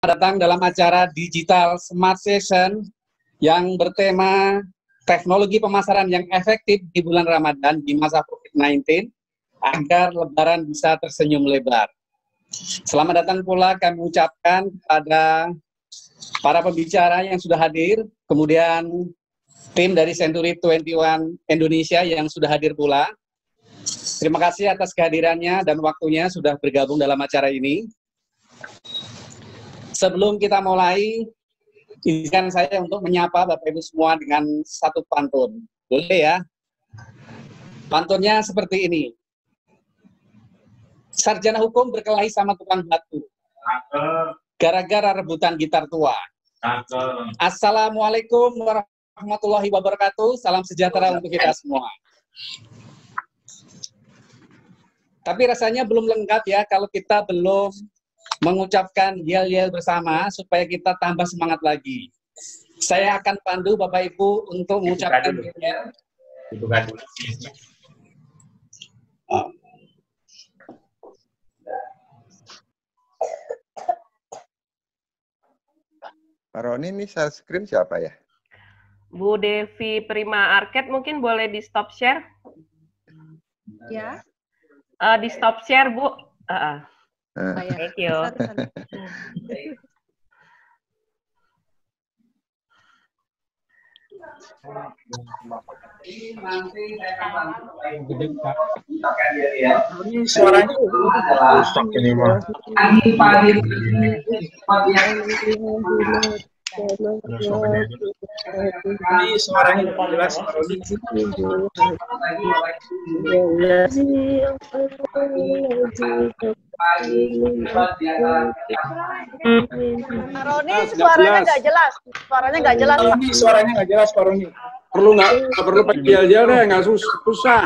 datang dalam acara Digital Smart Session yang bertema teknologi pemasaran yang efektif di bulan Ramadan di masa COVID-19 agar Lebaran bisa tersenyum lebar. Selamat datang pula kami ucapkan kepada para pembicara yang sudah hadir, kemudian tim dari Century 21 Indonesia yang sudah hadir pula. Terima kasih atas kehadirannya dan waktunya sudah bergabung dalam acara ini. Sebelum kita mulai, izinkan saya untuk menyapa Bapak Ibu semua dengan satu pantun. Boleh ya? Pantunnya seperti ini. Sarjana hukum berkelahi sama tukang batu. Gara-gara rebutan gitar tua. Assalamualaikum warahmatullahi wabarakatuh. Salam sejahtera untuk kita semua. Tapi rasanya belum lengkap ya kalau kita belum mengucapkan yel-yel bersama supaya kita tambah semangat lagi. Saya akan pandu Bapak Ibu untuk mengucapkan yel-yel. Pak Roni, ini share screen siapa ya? Bu Devi Prima Arket, mungkin boleh di stop share? Ya. Di stop share, Bu. Thank you. Ini suaranya rusak ini mah. Ini suaranya jelas. Pak Roni, suaranya nggak jelas. Suaranya nggak jelas. Ini suaranya nggak jelas, Pak Roni. Nggak perlu pakai yel-yel deh, nggak susah.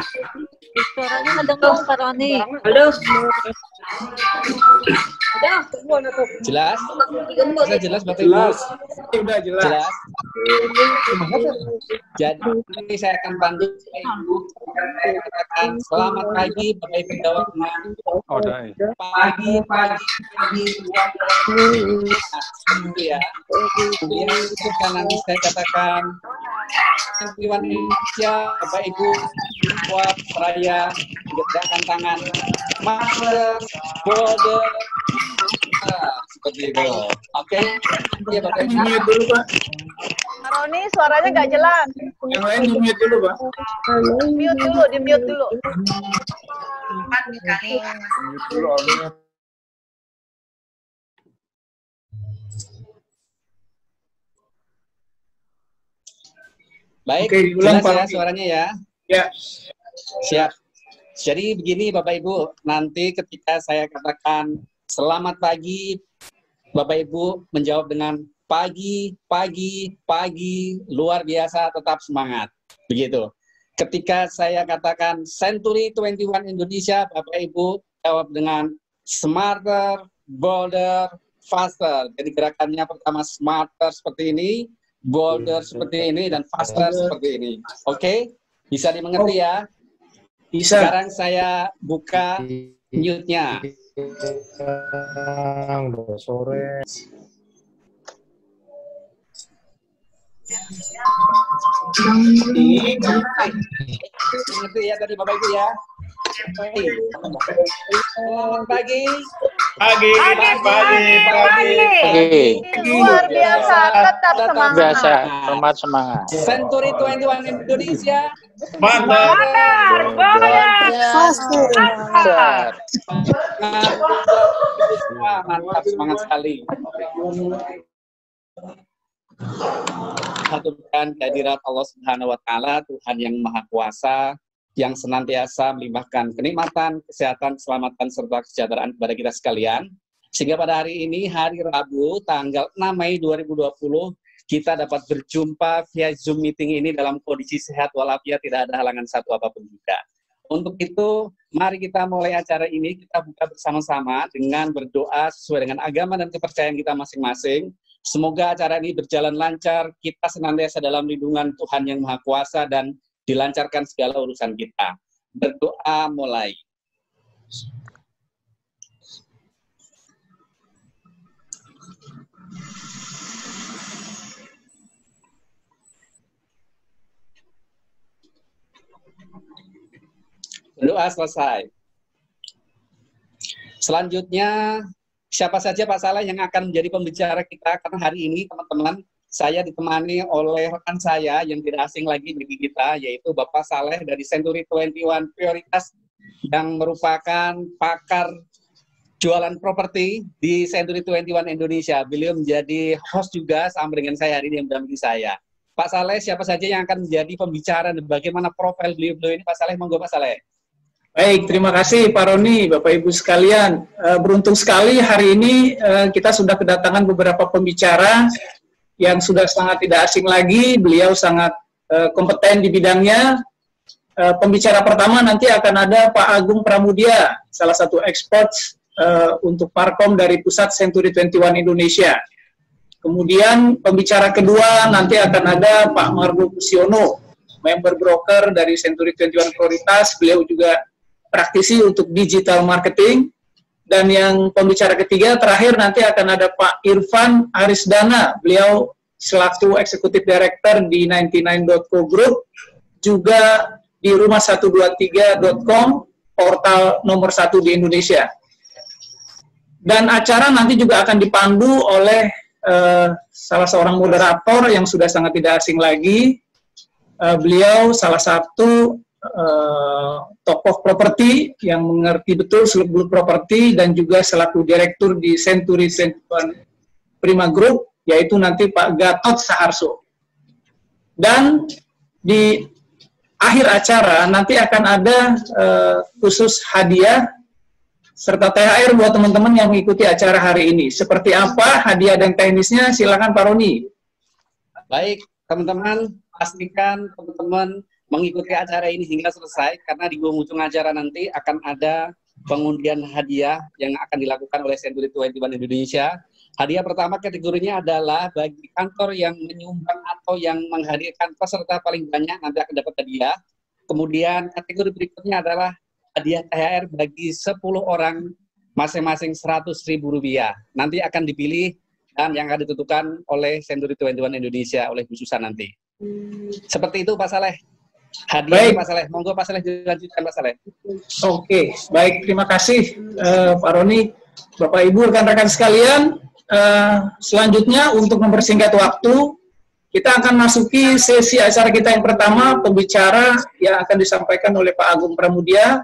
Suaranya nggak dengar, Pak Roni. Halo. Jelas? Bisa jelas Bapak Ibu? Jelas. Udah jelas. Jelas. Jadi saya akan bantu Bapak Ibu. Saya katakan selamat pagi Bapak Ibu jawab dengan pagi. Itu ya. Kemudian kan nanti saya katakan Iwan Indonesia Bapak Ibu buat seraya gerakkan tangan master border seperti itu. Oke. Ya Bapak Ibu. Mute dulu, Pak. Pak Roni, suaranya nggak jelas. Yang lain di-mute dulu, Pak. Di-mute dulu. Baik, oke, jelas Pak ya suaranya ya? Ya. Siap. Jadi begini Bapak Ibu, nanti ketika saya katakan selamat pagi, Bapak Ibu menjawab dengan pagi, luar biasa, tetap semangat. Begitu. Ketika saya katakan Century 21 Indonesia, Bapak Ibu jawab dengan smarter, bolder, faster. Jadi gerakannya pertama smarter seperti ini, bolder seperti ini, dan faster seperti ini. Oke? Bisa dimengerti ya? Bisa. Sekarang saya buka mute-nya. Udah sore. Mengerti ya tadi Bapak Ibu ya? Selamat pagi. Pagi. Luar biasa, tetap semangat. Biasa, selamat semangat. Century 21 Indonesia. Mantap. Mantap, semangat sekali. Haturkan kehadirat Allah Subhanahu wa taala, Tuhan yang Maha Kuasa, yang senantiasa melimpahkan kenikmatan, kesehatan, keselamatan serta kesejahteraan kepada kita sekalian. Sehingga pada hari ini, hari Rabu, tanggal 6 Mei 2020, kita dapat berjumpa via Zoom meeting ini dalam kondisi sehat walafiat, tidak ada halangan satu apapun juga. Untuk itu, mari kita mulai acara ini, kita buka bersama-sama dengan berdoa sesuai dengan agama dan kepercayaan kita masing-masing. Semoga acara ini berjalan lancar, kita senantiasa dalam lindungan Tuhan yang Maha Kuasa, dan dilancarkan segala urusan kita. Berdoa mulai. Berdoa selesai. Selanjutnya, siapa saja Pak Saleh yang akan menjadi pembicara kita? Karena hari ini teman-teman, saya ditemani oleh rekan saya yang tidak asing lagi bagi kita, yaitu Bapak Saleh dari Century 21 Prioritas, yang merupakan pakar jualan properti di Century 21 Indonesia. Beliau menjadi host juga sama dengan saya hari ini yang mendampingi saya. Pak Saleh, siapa saja yang akan menjadi pembicara dan bagaimana profil beliau ini? Pak Saleh, monggo Pak Saleh. Baik, terima kasih Pak Roni, Bapak Ibu sekalian. Beruntung sekali hari ini kita sudah kedatangan beberapa pembicara yang sudah sangat tidak asing lagi. Beliau sangat kompeten di bidangnya. Pembicara pertama nanti akan ada Pak Agung Pramudia, salah satu expert untuk Parkom dari Pusat Century 21 Indonesia. Kemudian pembicara kedua nanti akan ada Pak Margo Kusiono, member broker dari Century 21 Prioritas. Beliau juga praktisi untuk digital marketing. Dan yang pembicara ketiga terakhir nanti akan ada Pak Irfan Arisdana, beliau selaku Executive Director di 99.co Group, juga di rumah123.com, portal nomor 1 di Indonesia. Dan acara nanti juga akan dipandu oleh salah seorang moderator yang sudah sangat tidak asing lagi. Beliau salah satu tokoh properti yang mengerti betul seluk-beluk properti dan juga selaku direktur di Century 21 Prima Group, yaitu nanti Pak Gatot Saharso. Dan di akhir acara nanti akan ada khusus hadiah serta THR buat teman-teman yang mengikuti acara hari ini. Seperti apa hadiah dan teknisnya, silakan Pak Roni. Baik, teman-teman, pastikan teman-teman mengikuti acara ini hingga selesai, karena di ujung acara nanti akan ada pengundian hadiah yang akan dilakukan oleh Century 21 Indonesia. Hadiah pertama kategorinya adalah bagi kantor yang menyumbang atau yang menghadirkan peserta paling banyak nanti akan dapat hadiah. Kemudian kategori berikutnya adalah hadiah THR bagi 10 orang masing-masing Rp100.000. Nanti akan dipilih dan yang akan ditentukan oleh Century 21 Indonesia oleh Bu Susan nanti. Seperti itu Pak Saleh. Hadiah Pak Saleh, monggo Pak Saleh dilanjutkan Pak Saleh. Oke, baik, terima kasih Pak Roni, Bapak Ibu, rekan-rekan sekalian. Selanjutnya untuk mempersingkat waktu, kita akan masuki sesi acara kita yang pertama, pembicara yang akan disampaikan oleh Pak Agung Pramudia.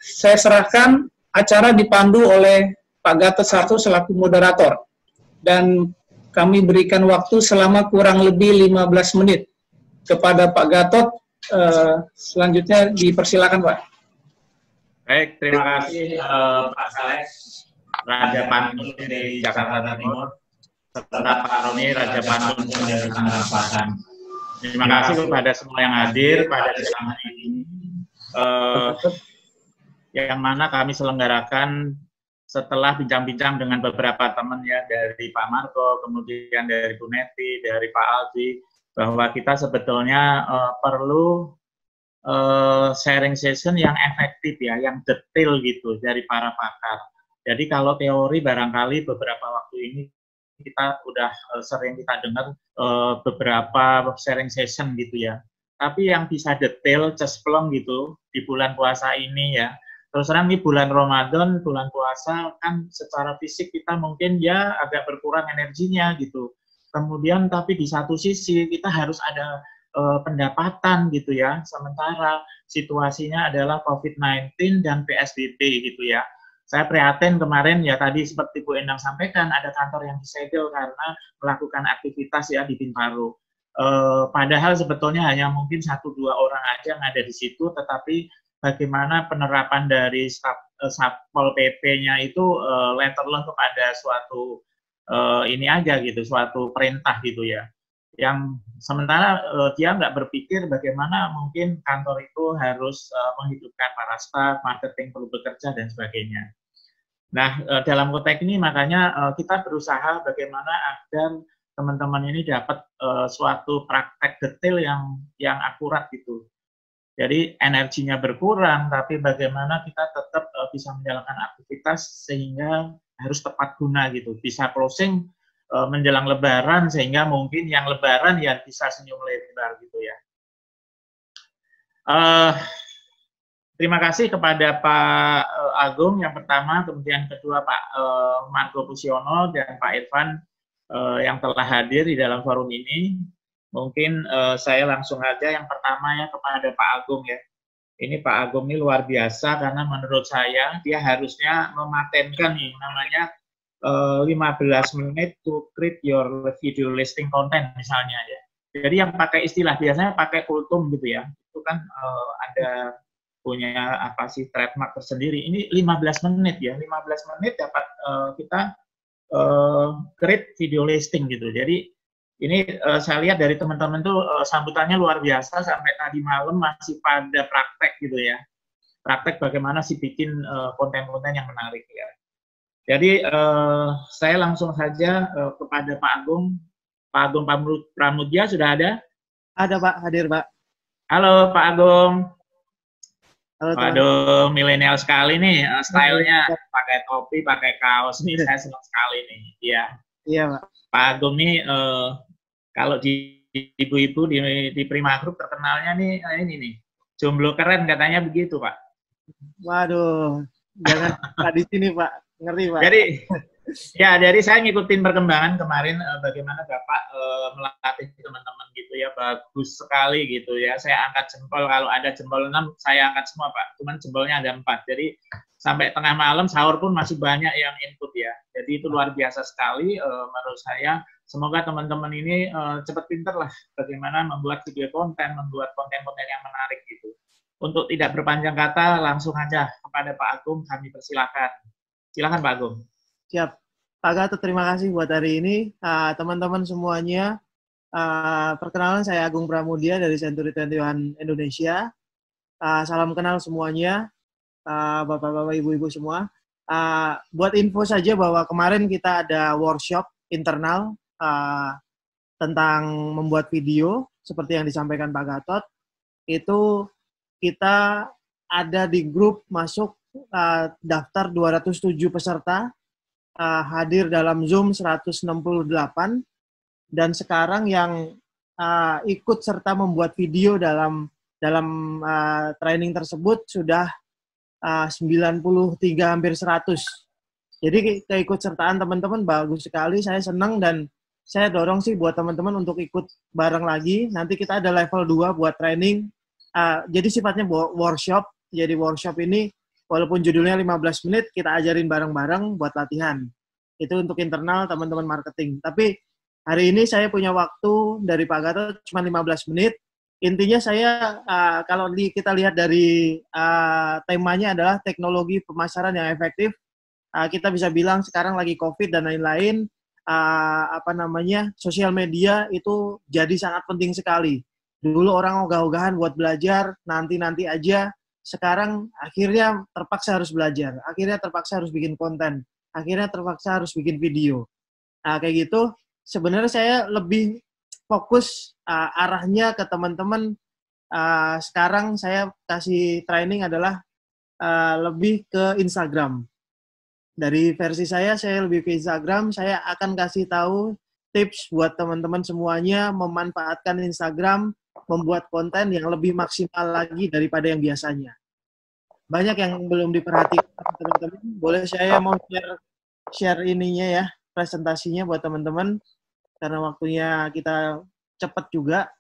Saya serahkan acara dipandu oleh Pak Gatot Saharso selaku moderator, dan kami berikan waktu selama kurang lebih 15 menit. Kepada Pak Gatot, selanjutnya dipersilakan Pak. Baik, terima kasih Pak Saleh, Raja Pantun dari Jakarta Timur, serta Pak Roni, Raja Pantun dari Tangerang Selatan. Terima kasih kepada semua yang hadir pada kesempatan ini, yang mana kami selenggarakan setelah bincang-bincang dengan beberapa teman ya, dari Pak Marco, kemudian dari Bu Neti, dari Pak Aldi, bahwa kita sebetulnya perlu sharing session yang efektif ya, yang detail gitu dari para pakar. Jadi kalau teori barangkali beberapa waktu ini kita udah sering kita dengar beberapa sharing session gitu ya. Tapi yang bisa detail, cesplong gitu di bulan puasa ini ya. Terus terang ini bulan Ramadan, bulan puasa kan secara fisik kita mungkin ya agak berkurang energinya gitu. Kemudian tapi di satu sisi kita harus ada pendapatan gitu ya, sementara situasinya adalah COVID-19 dan PSBB gitu ya. Saya prihatin kemarin ya, tadi seperti Bu Endang sampaikan, ada kantor yang disegel karena melakukan aktivitas ya di Bintaro. Padahal sebetulnya hanya mungkin 1-2 orang aja yang ada di situ, tetapi bagaimana penerapan dari Satpol PP-nya itu letterloh kepada suatu ini aja gitu, suatu perintah gitu ya, yang sementara dia nggak berpikir bagaimana mungkin kantor itu harus menghidupkan para staf, marketing perlu bekerja dan sebagainya. Nah, dalam konteks ini makanya kita berusaha bagaimana agar teman-teman ini dapat suatu praktek detail yang akurat gitu. Jadi energinya berkurang, tapi bagaimana kita tetap bisa menjalankan aktivitas sehingga harus tepat guna gitu, bisa closing menjelang Lebaran sehingga mungkin yang Lebaran ya bisa senyum lebar gitu ya. Eh, Terima kasih kepada Pak Agung yang pertama, kemudian kedua Pak Marco Pusiono dan Pak Irfan yang telah hadir di dalam forum ini. Mungkin saya langsung aja yang pertama ya kepada Pak Agung ya. Ini Pak Agung ini luar biasa karena menurut saya dia harusnya mematenkan nih namanya 15 menit to create your video listing content misalnya ya. Jadi yang pakai istilah biasanya pakai kultum gitu ya. Itu kan ada punya apa sih trademark tersendiri. Ini 15 menit ya, 15 menit dapat kita create video listing gitu. Jadi ini saya lihat dari teman-teman tuh sambutannya luar biasa sampai tadi malam masih pada praktek gitu ya. Praktek bagaimana sih bikin konten-konten yang menarik ya. Jadi saya langsung saja kepada Pak Agung. Pak Agung Pramudya sudah ada? Ada Pak, hadir Pak. Halo Pak Agung. Halo, waduh, milenial sekali nih stylenya, pakai topi, pakai kaos nih, saya senang sekali nih. Iya. Iya, Pak. Pak Agung nih kalau di ibu-ibu di Prima Group terkenalnya nih ini nih, jomblo keren katanya begitu, Pak. Waduh, jangan Pak di sini, Pak. Ngeri, Pak. Jadi saya ngikutin perkembangan kemarin bagaimana Bapak melatih teman-teman gitu ya, bagus sekali gitu ya. Saya angkat jempol, kalau ada jempol 6 saya angkat semua Pak, cuman jempolnya ada 4. Jadi sampai tengah malam sahur pun masih banyak yang input ya. Jadi itu luar biasa sekali menurut saya. Semoga teman-teman ini cepat pinter lah bagaimana membuat video konten, membuat konten-konten yang menarik gitu. Untuk tidak berpanjang kata, langsung aja kepada Pak Agung kami persilakan. Silakan Pak Agung. Siap. Pak Gatot, terima kasih buat hari ini. Teman-teman semuanya, perkenalan saya Agung Pramudya dari Century 21 Indonesia. Salam kenal semuanya, Bapak-Bapak, Ibu-Ibu semua. Buat info saja bahwa kemarin kita ada workshop internal tentang membuat video, seperti yang disampaikan Pak Gatot. Itu kita ada di grup masuk daftar 207 peserta, hadir dalam Zoom 168, dan sekarang yang ikut serta membuat video dalam training tersebut sudah 93 hampir 100. Jadi keikutsertaan teman-teman bagus sekali, saya senang dan saya dorong sih buat teman-teman untuk ikut bareng lagi. Nanti kita ada level 2 buat training. Jadi sifatnya workshop. Jadi workshop ini walaupun judulnya 15 menit, kita ajarin bareng-bareng buat latihan. Itu untuk internal teman-teman marketing. Tapi hari ini saya punya waktu dari Pak Gatot cuma 15 menit. Intinya saya, kalau kita lihat dari temanya adalah teknologi pemasaran yang efektif. Kita bisa bilang sekarang lagi COVID dan lain-lain, sosial media itu jadi sangat penting sekali. Dulu orang ogah-ogahan buat belajar, nanti-nanti aja. Sekarang akhirnya terpaksa harus belajar, akhirnya terpaksa harus bikin konten, akhirnya terpaksa harus bikin video. Kayak gitu, sebenarnya saya lebih fokus arahnya ke teman-teman. Sekarang saya kasih training adalah lebih ke Instagram. Dari versi saya lebih ke Instagram, saya akan kasih tahu tips buat teman-teman semuanya memanfaatkan Instagram, membuat konten yang lebih maksimal lagi daripada yang biasanya. Banyak yang belum diperhatikan teman-teman. Boleh saya mau share ininya ya, presentasinya buat teman-teman. Karena waktunya kita cepat juga.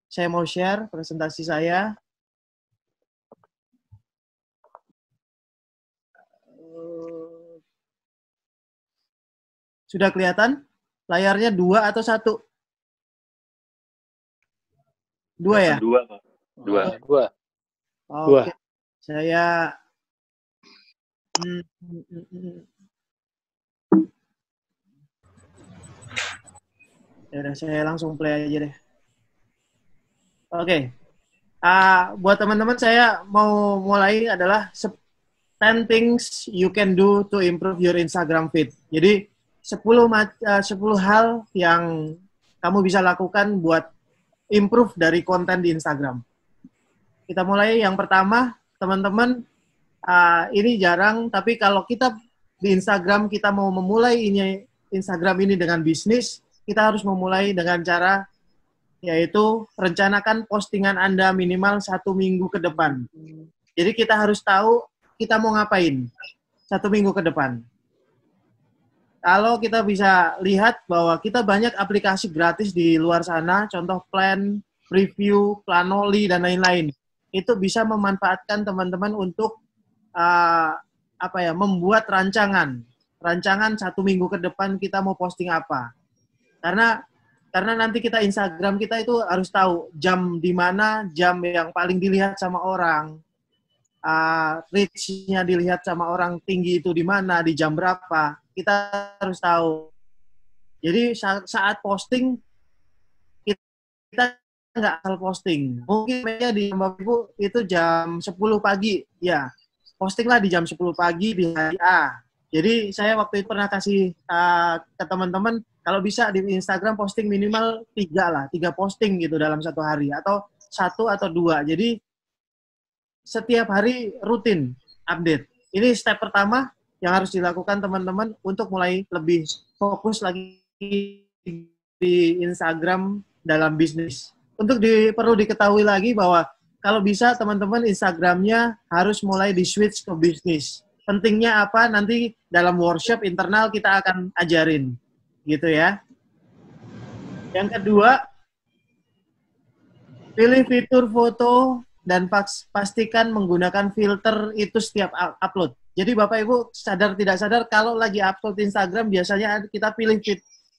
Saya mau share presentasi saya. Sudah kelihatan? Layarnya 2 atau 1? 2 ya? 2, Pak. 2. Oke. Saya ya udah, saya langsung play aja deh. Oke. Buat teman-teman saya mau mulai adalah 10 things you can do to improve your Instagram feed. Jadi 10 hal yang kamu bisa lakukan buat improve dari konten di Instagram. Kita mulai yang pertama, teman-teman, ini jarang, tapi kalau kita di Instagram, kita mau memulai Instagram ini dengan bisnis, kita harus memulai dengan cara yaitu rencanakan postingan Anda minimal 1 minggu ke depan. Jadi kita harus tahu kita mau ngapain 1 minggu ke depan. Kalau kita bisa lihat bahwa kita banyak aplikasi gratis di luar sana, contoh Plan, Preview, Planoly, dan lain-lain. Itu bisa memanfaatkan teman-teman untuk membuat rancangan 1 minggu ke depan kita mau posting apa. Karena nanti kita Instagram kita itu harus tahu jam di mana, jam yang paling dilihat sama orang, reach-nya dilihat sama orang tinggi itu di mana, di jam berapa, kita harus tahu. Jadi saat posting kita nggak asal posting. Mungkin media di Bapak Ibu itu jam 10 pagi, ya postinglah di jam 10 pagi di hari A. Jadi saya waktu itu pernah kasih ke teman-teman, kalau bisa di Instagram posting minimal 3 posting gitu dalam 1 hari, atau 1 atau 2. Jadi setiap hari rutin update. Ini step pertama yang harus dilakukan teman-teman untuk mulai lebih fokus lagi di Instagram dalam bisnis. Perlu diketahui lagi bahwa kalau bisa teman-teman Instagramnya harus mulai di-switch ke bisnis. Pentingnya apa nanti dalam workshop internal kita akan ajarin. Gitu ya. Yang kedua, pilih fitur foto dan pastikan menggunakan filter itu setiap upload. Jadi Bapak Ibu sadar tidak sadar kalau lagi upload Instagram biasanya kita pilih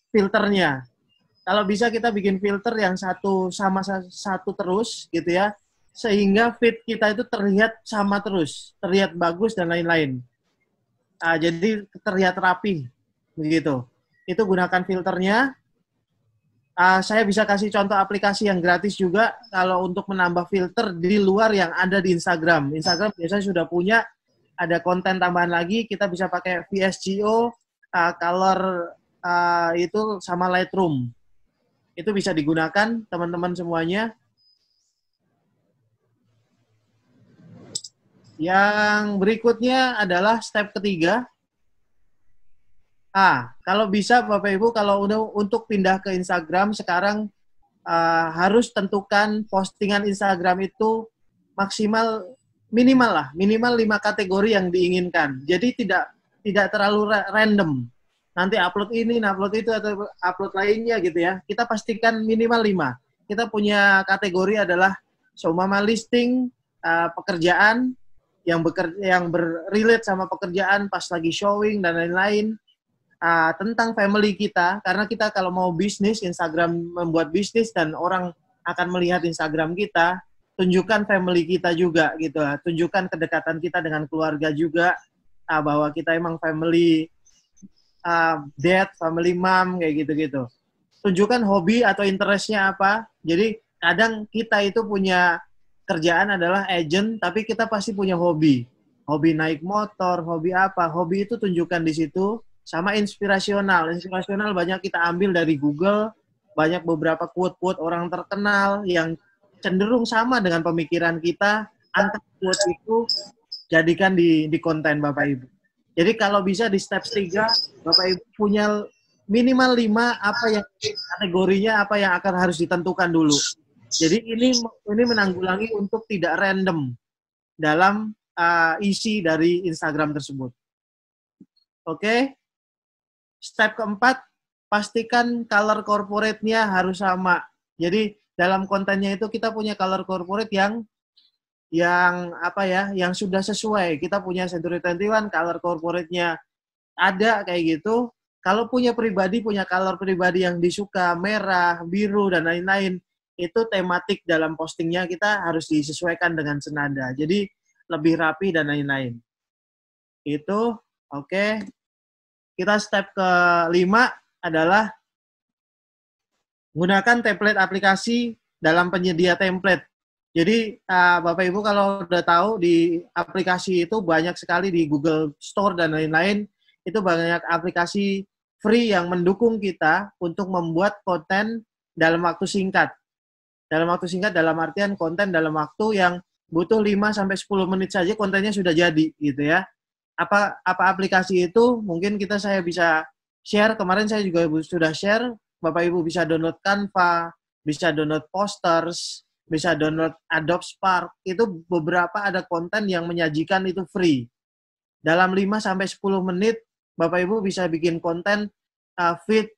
filternya. Kalau bisa kita bikin filter yang satu sama satu terus gitu ya. Sehingga feed kita itu terlihat sama terus, terlihat bagus dan lain-lain. Jadi terlihat rapi, begitu. Itu gunakan filternya. Saya bisa kasih contoh aplikasi yang gratis juga kalau untuk menambah filter di luar yang ada di Instagram. Instagram biasanya sudah punya, ada konten tambahan lagi, kita bisa pakai VSGO, color itu sama Lightroom. Itu bisa digunakan teman-teman semuanya. Yang berikutnya adalah step ketiga. Kalau bisa Bapak Ibu, kalau untuk pindah ke Instagram sekarang harus tentukan postingan Instagram itu minimal 5 kategori yang diinginkan. Jadi tidak terlalu random. Nanti upload ini, upload itu, atau upload lainnya gitu ya. Kita pastikan minimal 5. Kita punya kategori adalah seumpama listing, pekerjaan, yang berrelate sama pekerjaan pas lagi showing dan lain-lain, tentang family kita, karena kita kalau mau bisnis, Instagram membuat bisnis dan orang akan melihat Instagram kita, tunjukkan family kita juga gitu, tunjukkan kedekatan kita dengan keluarga juga, bahwa kita emang family dad, family mom kayak gitu-gitu. Tunjukkan hobi atau interestnya apa. Jadi kadang kita itu punya kerjaan adalah agent, tapi kita pasti punya hobi. Hobi naik motor, hobi apa. Hobi itu tunjukkan di situ. Sama inspirasional. Inspirasional banyak kita ambil dari Google. Banyak beberapa quote-quote orang terkenal yang cenderung sama dengan pemikiran kita. Angkat quote itu, jadikan di konten Bapak Ibu. Jadi kalau bisa di step 3, Bapak Ibu punya minimal 5 apa yang kategorinya, apa yang akan harus ditentukan dulu. Jadi ini menanggulangi untuk tidak random dalam isi dari Instagram tersebut. Oke. Step keempat, pastikan color corporate-nya harus sama. Jadi dalam kontennya itu kita punya color corporate yang sudah sesuai. Kita punya Century 21, color corporate-nya ada kayak gitu. Kalau punya color pribadi yang disuka, merah, biru, dan lain-lain, itu tematik dalam postingnya kita harus disesuaikan dengan senada. Jadi lebih rapi dan lain-lain. Itu, oke. Kita step ke-5 adalah gunakan template aplikasi dalam penyedia template. Jadi Bapak Ibu kalau udah tahu di aplikasi itu banyak sekali di Google Store dan lain-lain, itu banyak aplikasi free yang mendukung kita untuk membuat konten dalam waktu singkat. Dalam waktu singkat dalam artian konten dalam waktu yang butuh 5-10 menit saja kontennya sudah jadi gitu ya. Apa aplikasi itu? Mungkin saya bisa share. Kemarin saya juga sudah share. Bapak Ibu bisa download Canva, bisa download posters, bisa download Adobe Spark. Itu beberapa ada konten yang menyajikan itu free. Dalam 5-10 menit, Bapak Ibu bisa bikin konten feed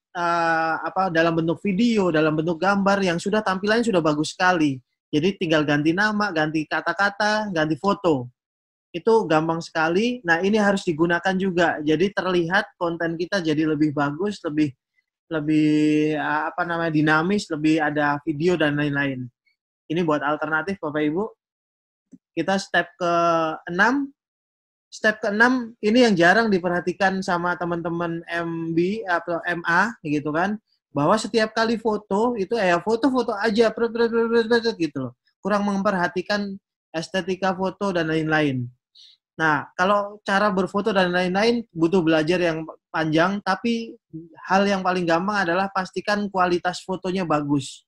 dalam bentuk video, dalam bentuk gambar yang sudah tampilannya sudah bagus sekali. Jadi tinggal ganti nama, ganti kata-kata, ganti foto. Itu gampang sekali. Nah, ini harus digunakan juga. Jadi terlihat konten kita jadi lebih bagus, lebih dinamis, lebih ada video dan lain-lain. Ini buat alternatif Bapak Ibu. Kita step ke-6. Step ke-6 ini yang jarang diperhatikan sama teman-teman MB atau MA gitu kan, bahwa setiap kali foto itu foto-foto aja gitu loh. Kurang memperhatikan estetika foto dan lain-lain. Nah, kalau cara berfoto dan lain-lain butuh belajar yang panjang, tapi hal yang paling gampang adalah pastikan kualitas fotonya bagus.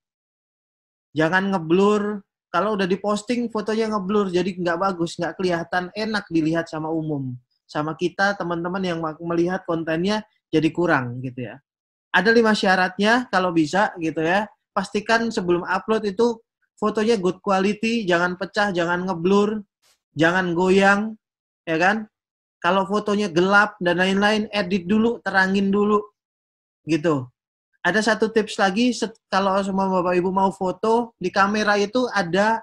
Jangan ngeblur. Kalau udah diposting fotonya ngeblur, jadi nggak bagus, nggak kelihatan enak dilihat sama umum. Sama kita, teman-teman yang melihat kontennya jadi kurang gitu ya. Ada 5 syaratnya kalau bisa gitu ya. Pastikan sebelum upload itu fotonya good quality, jangan pecah, jangan ngeblur, jangan goyang, ya kan? Kalau fotonya gelap dan lain-lain, edit dulu, terangin dulu, gitu. Ada satu tips lagi, kalau semua Bapak Ibu mau foto, di kamera itu ada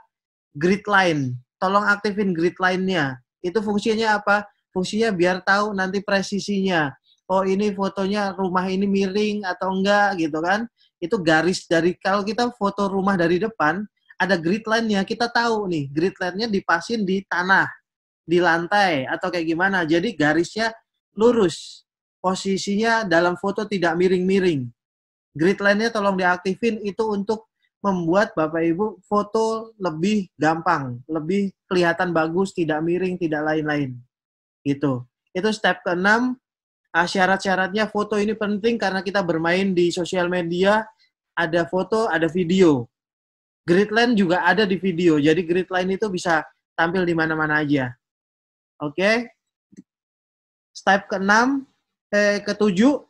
grid line. Tolong aktifin grid line-nya. Itu fungsinya apa? Fungsinya biar tahu nanti presisinya. Oh, ini fotonya rumah ini miring atau enggak gitu kan. Itu garis dari, kalau kita foto rumah dari depan, ada grid line-nya. Kita tahu nih, grid line-nya dipasin di tanah, di lantai, atau kayak gimana. Jadi garisnya lurus. Posisinya dalam foto tidak miring-miring. Grid line-nya tolong diaktifin, itu untuk membuat Bapak Ibu foto lebih gampang, lebih kelihatan bagus, tidak miring, tidak lain-lain. Gitu. Itu step ke-6. Syarat-syaratnya foto ini penting karena kita bermain di sosial media, ada foto, ada video. Grid line juga ada di video, jadi grid line itu bisa tampil di mana-mana aja. Oke. Step ke-6, ke-7,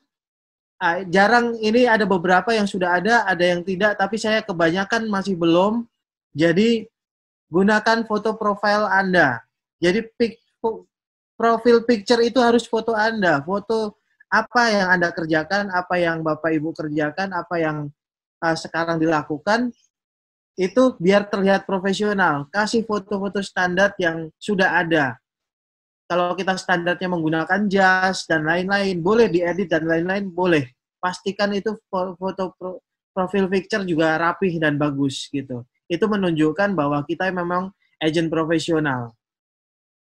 jarang, ini ada beberapa yang sudah ada yang tidak, tapi saya kebanyakan masih belum. Jadi, gunakan foto profil Anda. Jadi, profil picture itu harus foto Anda. Foto apa yang Anda kerjakan, apa yang Bapak Ibu kerjakan, apa yang sekarang dilakukan, itu biar terlihat profesional. Kasih foto-foto standar yang sudah ada. Kalau kita standarnya menggunakan jas dan lain-lain, boleh diedit dan lain-lain, boleh. Pastikan itu foto profil picture juga rapih dan bagus gitu. Itu menunjukkan bahwa kita memang agent profesional.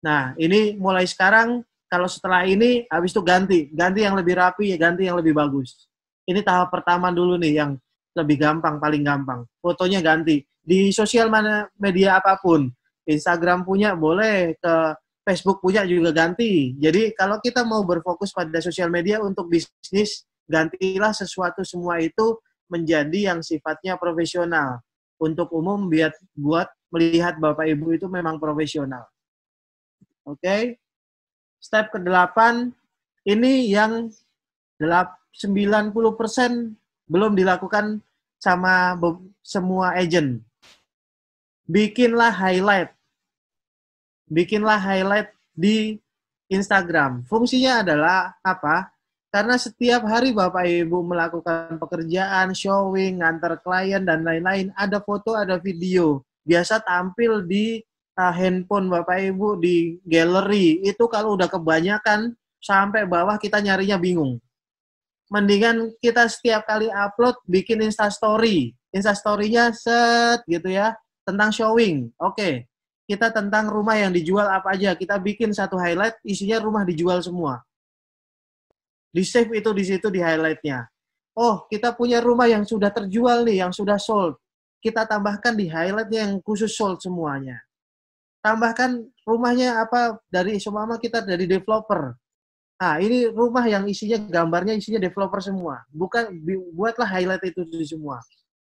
Nah, ini mulai sekarang, kalau setelah ini, habis itu ganti yang lebih rapi, ganti yang lebih bagus. Ini tahap pertama dulu nih, yang lebih gampang, paling gampang. Fotonya ganti. Di sosial media apapun, Instagram punya boleh, ke Facebook punya juga ganti. Jadi kalau kita mau berfokus pada sosial media untuk bisnis, gantilah sesuatu semua itu menjadi yang sifatnya profesional. Untuk umum, buat melihat Bapak Ibu itu memang profesional. Oke. Step ke-8, ini yang 90% belum dilakukan sama semua agent. Bikinlah highlight di Instagram. Fungsinya adalah apa? Karena setiap hari Bapak Ibu melakukan pekerjaan, showing, ngantar klien, dan lain-lain, ada foto, ada video. Biasa tampil di handphone Bapak Ibu, di galeri. Itu kalau udah kebanyakan, sampai bawah kita nyarinya bingung. Mendingan kita setiap kali upload, bikin Instastory. Instastory-nya set gitu ya, tentang showing. Oke. Kita tentang rumah yang dijual apa aja. Kita bikin satu highlight, isinya rumah dijual semua. Di-save itu di situ di highlight-nya. Oh, kita punya rumah yang sudah terjual nih, yang sudah sold. Kita tambahkan di highlight-nya yang khusus sold semuanya. Tambahkan rumahnya apa, dari seumpama kita dari developer. Nah, ini rumah yang isinya, gambarnya isinya developer semua. Buatlah highlight itu di semua.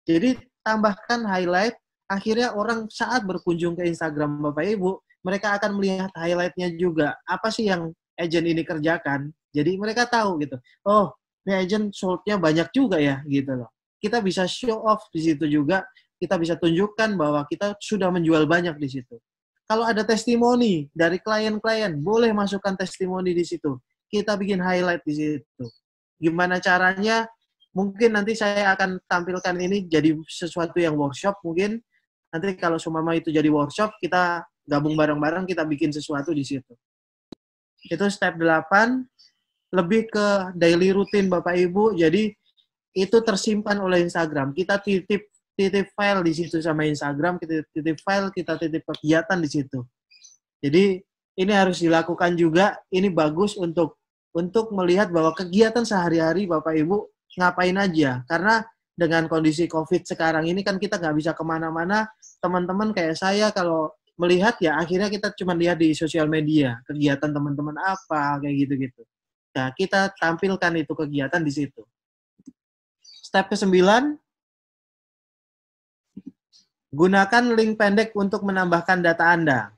Jadi, tambahkan highlight. Akhirnya orang saat berkunjung ke Instagram Bapak Ibu, mereka akan melihat highlight-nya juga. Apa sih yang agent ini kerjakan? Jadi mereka tahu gitu. Oh, ini agent sold-nya banyak juga ya, gitu loh. kita bisa show off di situ juga, kita bisa tunjukkan bahwa kita sudah menjual banyak di situ. Kalau ada testimoni dari klien-klien, boleh masukkan testimoni di situ. Kita bikin highlight di situ. Gimana caranya? Mungkin nanti saya akan tampilkan ini jadi sesuatu yang workshop mungkin. Nanti kalau seumpama itu jadi workshop, kita gabung bareng-bareng, kita bikin sesuatu di situ. Itu step 8, lebih ke daily routine Bapak Ibu. Jadi itu tersimpan oleh Instagram. Kita titip file di situ sama Instagram, kita titip file, kita titip kegiatan di situ. Jadi ini harus dilakukan juga. Ini bagus untuk melihat bahwa kegiatan sehari-hari Bapak Ibu ngapain aja. Karena dengan kondisi COVID sekarang ini kan kita nggak bisa kemana-mana. Teman-teman kayak saya kalau melihat ya akhirnya kita cuma lihat di sosial media kegiatan teman-teman apa kayak gitu-gitu. Nah kita tampilkan itu kegiatan di situ. Step ke-9. Gunakan link pendek untuk menambahkan data Anda.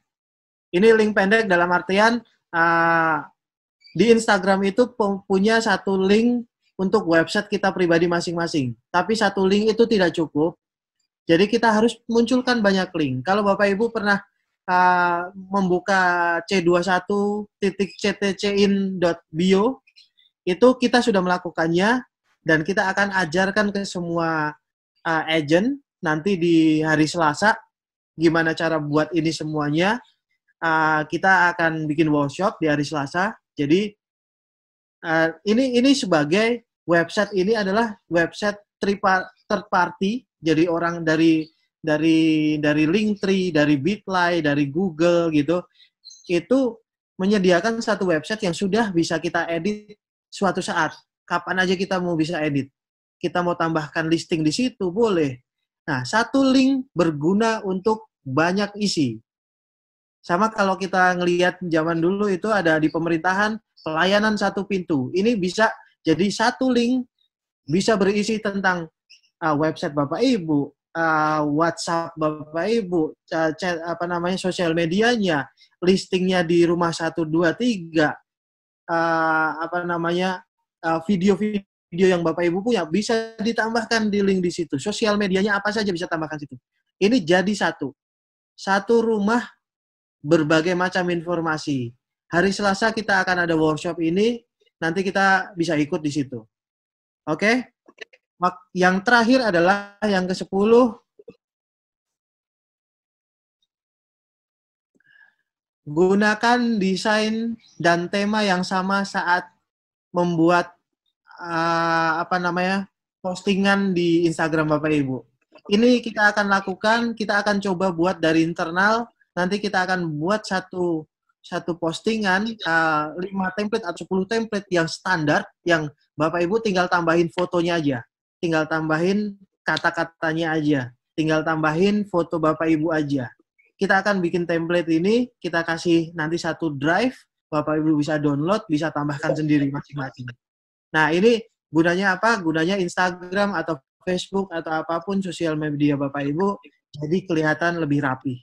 Ini link pendek dalam artian di Instagram itu punya satu link untuk website kita pribadi masing-masing. Tapi satu link itu tidak cukup. Jadi kita harus munculkan banyak link. Kalau Bapak Ibu pernah membuka c21.ctcin.bio, itu kita sudah melakukannya dan kita akan ajarkan ke semua agent nanti di hari Selasa gimana cara buat ini semuanya. Kita akan bikin workshop di hari Selasa. Jadi ini sebagai website, ini adalah website third party. Jadi orang dari Linktree, dari Bitly, dari Google gitu, itu menyediakan satu website yang sudah bisa kita edit suatu saat. Kapan aja kita mau bisa edit. Kita mau tambahkan listing di situ boleh. Nah, satu link berguna untuk banyak isi. Sama kalau kita ngelihat zaman dulu itu ada di pemerintahan pelayanan satu pintu. Ini bisa jadi satu link bisa berisi tentang website Bapak Ibu, WhatsApp Bapak Ibu, chat, sosial medianya, listingnya di rumah 123, video-video yang Bapak Ibu punya bisa ditambahkan di link di situ. Sosial medianya apa saja bisa tambahkan situ. Ini jadi satu rumah berbagai macam informasi. Hari Selasa kita akan ada workshop ini, nanti kita bisa ikut di situ. Oke? Yang terakhir adalah yang ke-10. Gunakan desain dan tema yang sama saat membuat postingan di Instagram Bapak Ibu. Ini kita akan lakukan, kita akan coba buat dari internal, nanti kita akan buat satu postingan 5 template atau 10 template yang standar, yang Bapak Ibu tinggal tambahin fotonya aja, tinggal tambahin kata-katanya aja, tinggal tambahin foto Bapak Ibu aja. Kita akan bikin template ini, kita kasih nanti satu drive, Bapak Ibu bisa download, bisa tambahkan sendiri masing-masing. Nah, ini gunanya apa? Gunanya Instagram atau Facebook atau apapun sosial media Bapak Ibu, jadi kelihatan lebih rapi,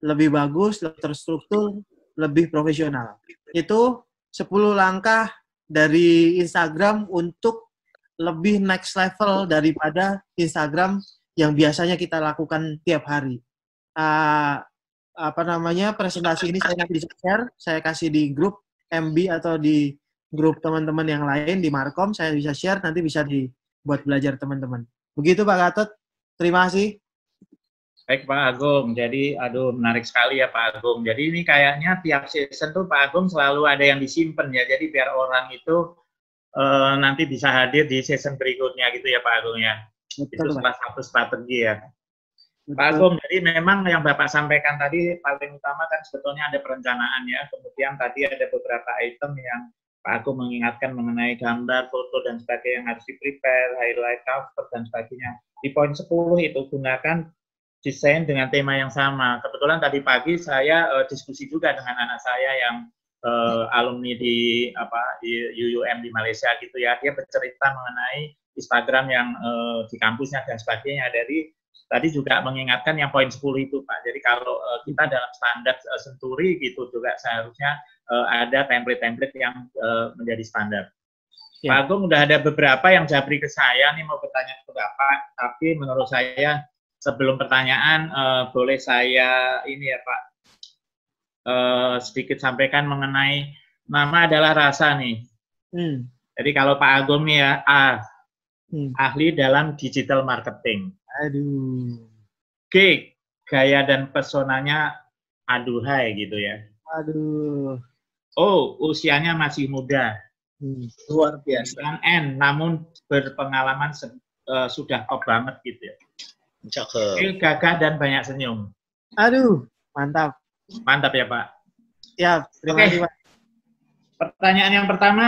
lebih bagus, lebih terstruktur, lebih profesional. Itu 10 langkah dari Instagram untuk lebih next level daripada Instagram yang biasanya kita lakukan tiap hari. Presentasi ini saya bisa share, saya kasih di grup MB atau di grup teman-teman yang lain di Markom, saya bisa share, nanti bisa dibuat belajar teman-teman. Begitu Pak Gatot, terima kasih. Baik Pak Agung, jadi menarik sekali ya Pak Agung. Jadi ini kayaknya tiap season tuh Pak Agung selalu ada yang disimpan ya, jadi biar orang itu nanti bisa hadir di season berikutnya gitu ya Pak Agung ya. Betul, itu salah satu strategi ya. Betul. Pak Agung, jadi memang yang Bapak sampaikan tadi paling utama kan sebetulnya ada perencanaan ya, kemudian tadi ada beberapa item yang Pak Agung mengingatkan mengenai gambar, foto, dan sebagainya yang harus di-prepare, highlight, cover, dan sebagainya. Di poin 10 itu gunakan desain dengan tema yang sama. Kebetulan tadi pagi saya diskusi juga dengan anak saya yang alumni di UUM di Malaysia gitu ya. Dia bercerita mengenai Instagram yang di kampusnya dan sebagainya. Dari tadi juga mengingatkan yang poin 10 itu Pak. Jadi kalau kita dalam standar Senturi gitu juga seharusnya ada template-template yang menjadi standar. Pak Agung udah ada beberapa yang japri ke saya nih mau bertanya ke Bapak, tapi menurut saya sebelum pertanyaan boleh saya ini ya Pak sedikit sampaikan mengenai nama adalah rasa nih. Jadi kalau Pak Agung nih ya ahli dalam digital marketing. Aduh. G, gaya dan pesonanya aduhai gitu ya. Aduh. O, usianya masih muda. Luar biasa. Dan N, namun berpengalaman sudah top banget gitu ya. Cakep. Gagah dan banyak senyum. Aduh, mantap. Mantap ya Pak. Ya, terima kasih Pak. Pertanyaan yang pertama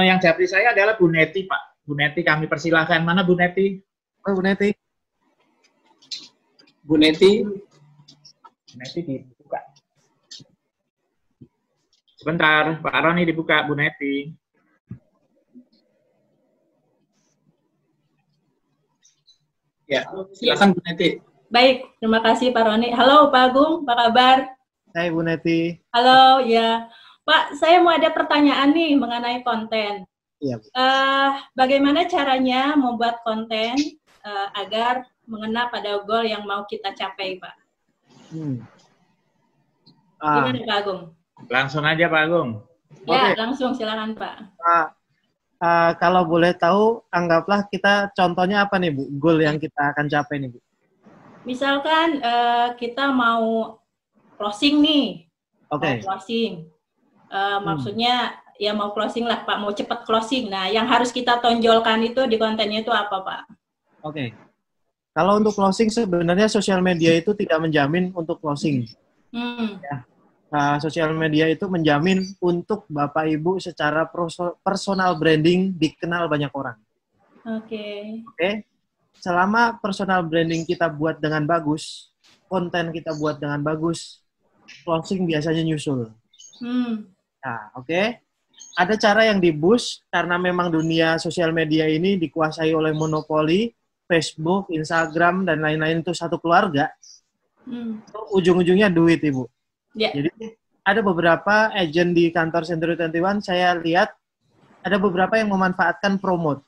yang japri saya adalah Bu Neti Pak. Bu Neti kami persilahkan. Mana Bu Neti? Oh, Bu Neti. Bu Neti. Bu Neti dibuka. Sebentar, Pak Roni dibuka Bu Neti. Ya, silakan Bu Neti. Baik, terima kasih Pak Roni. Halo Pak Agung, apa kabar? Hai Bu Neti. Halo, ya. Pak, saya mau ada pertanyaan nih mengenai konten. Iya, Bu. Bagaimana caranya membuat konten agar mengena pada goal yang mau kita capai, Pak? Gimana Pak Agung? Langsung aja Pak Agung. Ya, Oke. langsung silakan Pak. Kalau boleh tahu, anggaplah kita contohnya apa nih Bu? Goal yang kita akan capai nih Bu? Misalkan kita mau closing nih. Oke. Mau closing. Maksudnya ya mau closing lah Pak, mau cepat closing. Nah, yang harus kita tonjolkan itu di kontennya itu apa Pak? Oke. Kalau untuk closing sebenarnya sosial media itu tidak menjamin untuk closing. Ya. Sosial media itu menjamin untuk Bapak Ibu secara personal branding dikenal banyak orang. Oke. Oke. Selama personal branding kita buat dengan bagus, konten kita buat dengan bagus, closing biasanya nyusul. Nah, oke. Ada cara yang di-boost karena memang dunia sosial media ini dikuasai oleh monopoli, Facebook, Instagram, dan lain-lain itu satu keluarga. Ujung-ujungnya duit, Ibu. Yeah. Jadi ada beberapa agen di kantor Century 21, saya lihat ada beberapa yang memanfaatkan promote.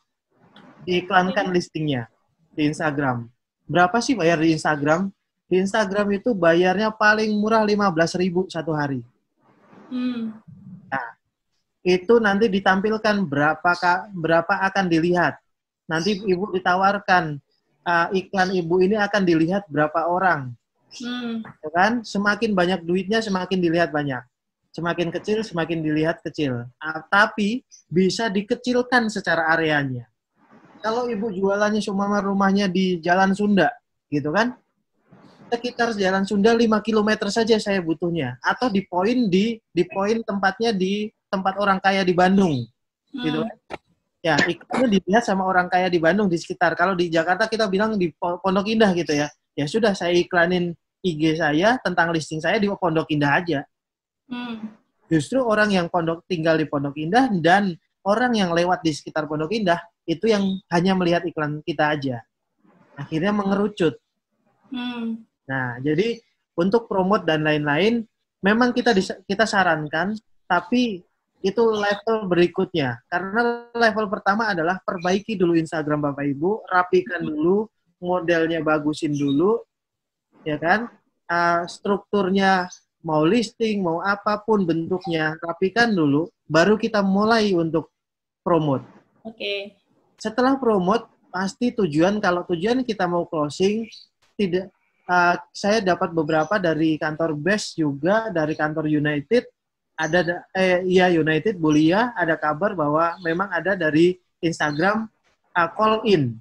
Diiklankan listingnya di Instagram. Berapa sih bayar di Instagram? Di Instagram itu bayarnya paling murah 15.000 satu hari. Nah, itu nanti ditampilkan berapa akan dilihat. Nanti Ibu ditawarkan iklan Ibu ini akan dilihat berapa orang. Ya kan? Semakin banyak duitnya, semakin dilihat banyak. Semakin kecil, semakin dilihat kecil. Tapi bisa dikecilkan secara areanya. Kalau Ibu jualannya cuma rumahnya di Jalan Sunda, gitu kan? Sekitar Jalan Sunda 5 km saja saya butuhnya. Atau di poin tempatnya di tempat orang kaya di Bandung, gitu kan? Ya, iklannya dilihat sama orang kaya di Bandung di sekitar. Kalau di Jakarta kita bilang di Pondok Indah gitu ya. Ya sudah, saya iklanin IG saya tentang listing saya di Pondok Indah aja. Justru orang yang tinggal di Pondok Indah dan orang yang lewat di sekitar Pondok Indah itu yang hanya melihat iklan kita aja. Akhirnya mengerucut. Nah, jadi untuk promote dan lain-lain memang kita sarankan, tapi itu level berikutnya. Karena level pertama adalah perbaiki dulu Instagram Bapak Ibu, rapikan dulu, modelnya bagusin dulu, ya kan? Strukturnya mau listing, mau apapun bentuknya, rapikan dulu, baru kita mulai untuk promote. Oke. Setelah promote, pasti kalau tujuan kita mau closing, saya dapat beberapa dari kantor BES juga, dari kantor United, United Bulia, ada kabar bahwa memang ada dari Instagram call in.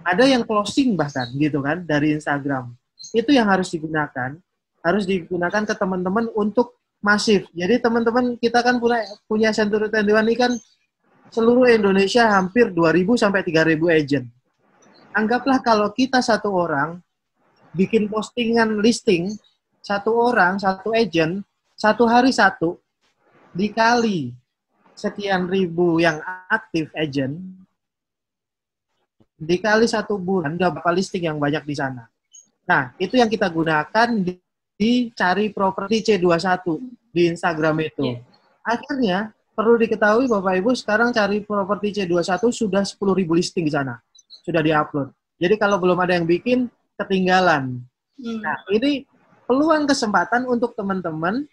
Ada yang closing bahkan gitu kan dari Instagram. Itu yang harus digunakan ke teman-teman untuk masif. Jadi teman-teman kita kan punya Century 21 ini kan seluruh Indonesia hampir 2.000 sampai 3.000 agent. Anggaplah kalau kita satu orang bikin postingan listing, satu orang, satu agent, satu hari satu, dikali sekian ribu yang aktif agent, dikali 1 bulan, udah berapa listing yang banyak di sana. Nah, itu yang kita gunakan di cari properti C21 di Instagram itu. Akhirnya, perlu diketahui Bapak Ibu, sekarang cari properti C21 sudah 10.000 listing di sana. Sudah diupload. Jadi kalau belum ada yang bikin, ketinggalan. Nah, ini peluang kesempatan untuk teman-teman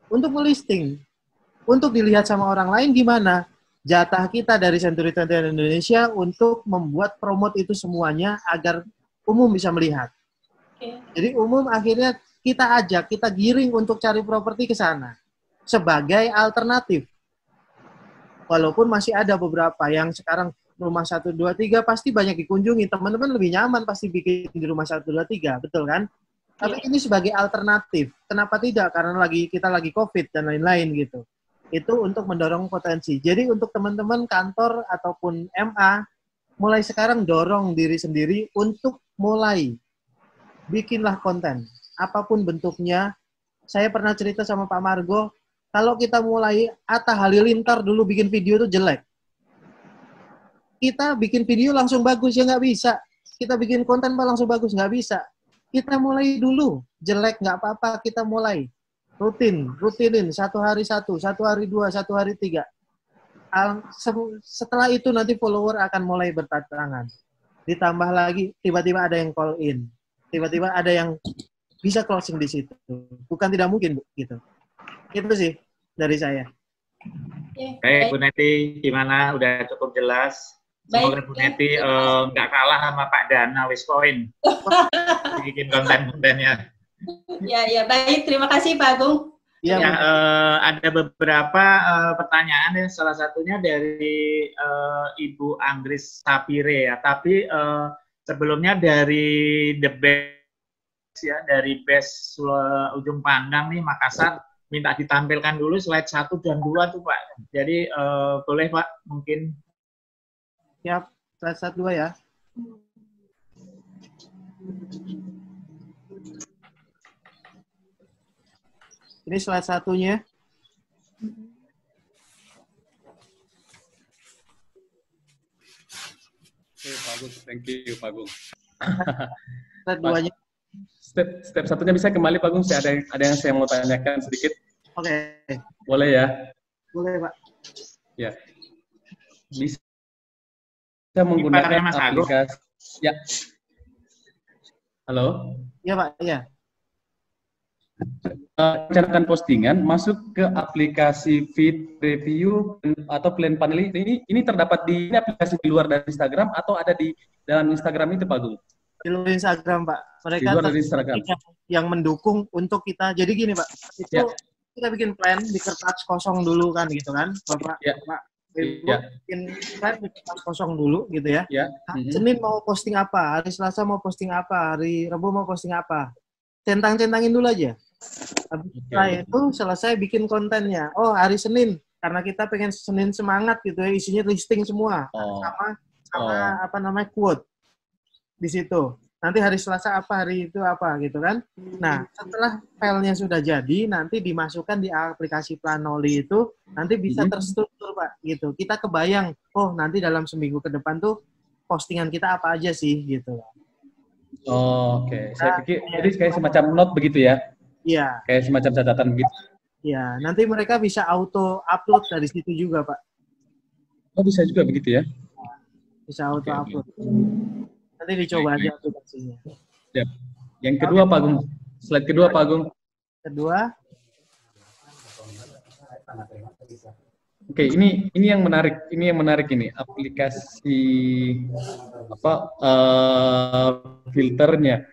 untuk melisting. Untuk dilihat sama orang lain gimana? Jatah kita dari Century 21 Indonesia untuk membuat promote itu semuanya agar umum bisa melihat. Jadi umum akhirnya kita ajak, kita giring untuk cari properti ke sana sebagai alternatif. Walaupun masih ada beberapa yang sekarang rumah 1, 2, 3 pasti banyak dikunjungi, teman-teman lebih nyaman pasti bikin di rumah 1, 2, 3, betul kan? Tapi ini sebagai alternatif. Kenapa tidak? Karena kita lagi COVID dan lain-lain gitu. Itu untuk mendorong potensi. Jadi untuk teman-teman kantor ataupun MA, mulai sekarang dorong diri sendiri untuk mulai bikinlah konten. Apapun bentuknya. Saya pernah cerita sama Pak Margo, kalau kita mulai Atta Halilintar dulu bikin video itu jelek. Kita bikin video langsung bagus, ya nggak bisa. Kita bikin konten langsung bagus, nggak bisa. Kita mulai dulu, jelek nggak apa-apa, kita mulai. Rutinin, 1 hari 1, 1 hari 2, 1 hari 3. Setelah itu nanti follower akan mulai berdatangan. Ditambah lagi, tiba-tiba ada yang call in. Tiba-tiba ada yang bisa closing di situ. Bukan tidak mungkin, Bu, gitu. Itu sih dari saya. Baik, Bu Neti, gimana? Udah cukup jelas? Semoga Bu Neti nggak kalah sama Pak Dana Wiskoin. Bikin konten-kontennya. Ya, baik. Terima kasih, Pak Agung. Ya, ada beberapa pertanyaan ya. Salah satunya dari Ibu Anggris Sapire ya. Tapi sebelumnya dari The Best ya, dari Best Ujung Pandang nih Makassar, minta ditampilkan dulu slide 1 dan 2 tuh Pak. Jadi boleh Pak mungkin. Siap, slide 2 ya. Ini slide 1-nya. Pak Agung, thank you Pak Agung. Slide 2-nya. Step 1-nya bisa kembali Pak Agung, ada yang saya mau tanyakan sedikit. Oke. Boleh ya? Boleh Pak. Ya. Bisa menggunakan aplikasi. Ya. Halo? Iya Pak, iya. Rencanakan postingan masuk ke aplikasi feed review atau plan panel ini terdapat di aplikasi di luar dari Instagram atau ada di dalam Instagram itu Pak Agung? Di luar Instagram Pak. Mereka di luar dari Instagram. Yang mendukung untuk kita. Jadi gini Pak, itu ya. Kita bikin plan di kertas kosong dulu kan gitu kan, Bapak. Ya. Pak. Bikin plan di kertas kosong dulu gitu ya. Ya. Senin mau posting apa, hari Selasa mau posting apa, hari Rabu mau posting apa. Centang-centangin dulu aja. Setelah itu selesai bikin kontennya. Oh hari Senin, karena kita pengen Senin semangat gitu ya, isinya listing semua. Sama apa namanya quote di situ. Nanti hari Selasa apa, hari itu apa gitu kan. Nah setelah filenya sudah jadi, nanti dimasukkan di aplikasi Planoli itu, nanti bisa terstruktur Pak gitu. Kita kebayang, oh nanti dalam seminggu ke depan tuh postingan kita apa aja sih gitu. Oke. Saya pikir jadi kayak semacam note begitu ya? Iya. Kayak semacam catatan begitu. Iya. Nanti mereka bisa auto upload dari situ juga Pak. Oh bisa juga begitu ya? Bisa auto upload. Nanti dicoba aja aplikasinya. Siap. Yang kedua Pak Agung. Slide kedua Pak Agung. Kedua. Oke, ini yang menarik. Ini yang menarik ini aplikasi filternya.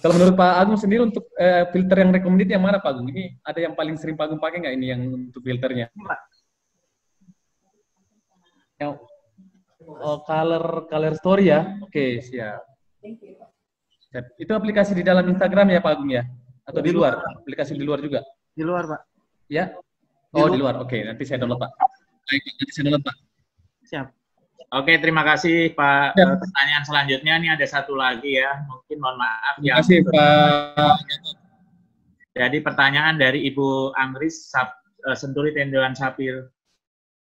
Kalau menurut Pak Agung sendiri untuk filter yang recommended yang mana Pak Agung? Ini ada yang paling sering Pak Agung pakai nggak ini yang untuk filternya? Yang color story ya? Oke, siap. Itu aplikasi di dalam Instagram ya Pak Agung ya? Atau di luar? Aplikasi di luar juga? Di luar Pak. Ya? Oh di luar. Oke, nanti saya download Pak. Baik, nanti saya download Pak. Siap. Oke, terima kasih Pak. Pertanyaan selanjutnya ini ada satu lagi ya. Mungkin mohon maaf. Terima kasih Pak. Jadi pertanyaan dari Ibu Anggris Century 21 Sapir.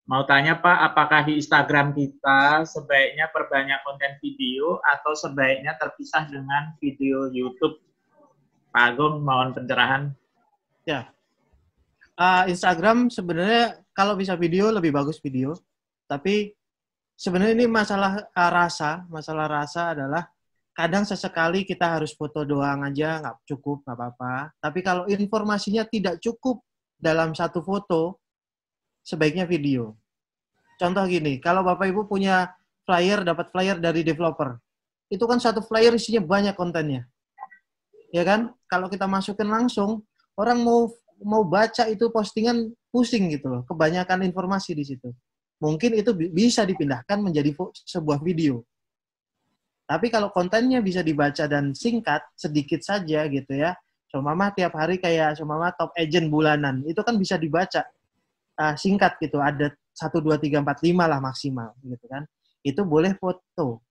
Mau tanya Pak, apakah di Instagram kita sebaiknya perbanyak konten video atau sebaiknya terpisah dengan video YouTube? Pak Agung, mohon pencerahan. Ya. Instagram sebenarnya kalau bisa video lebih bagus video. Tapi sebenarnya ini masalah rasa. Masalah rasa adalah kadang sesekali kita harus foto doang aja, nggak cukup, nggak apa-apa. Tapi kalau informasinya tidak cukup dalam satu foto, sebaiknya video. Contoh gini, kalau Bapak Ibu punya flyer, dapat flyer dari developer, itu kan satu flyer isinya banyak kontennya. Ya kan? Kalau kita masukin langsung, orang mau baca itu postingan pusing gitu loh. Kebanyakan informasi di situ. Mungkin itu bisa dipindahkan menjadi sebuah video. Tapi kalau kontennya bisa dibaca dan singkat, sedikit saja gitu ya. Mama tiap hari kayak Mama top agent bulanan, itu kan bisa dibaca singkat gitu. Ada 1, 2, 3, 4, 5 lah maksimal gitu kan. Itu boleh foto.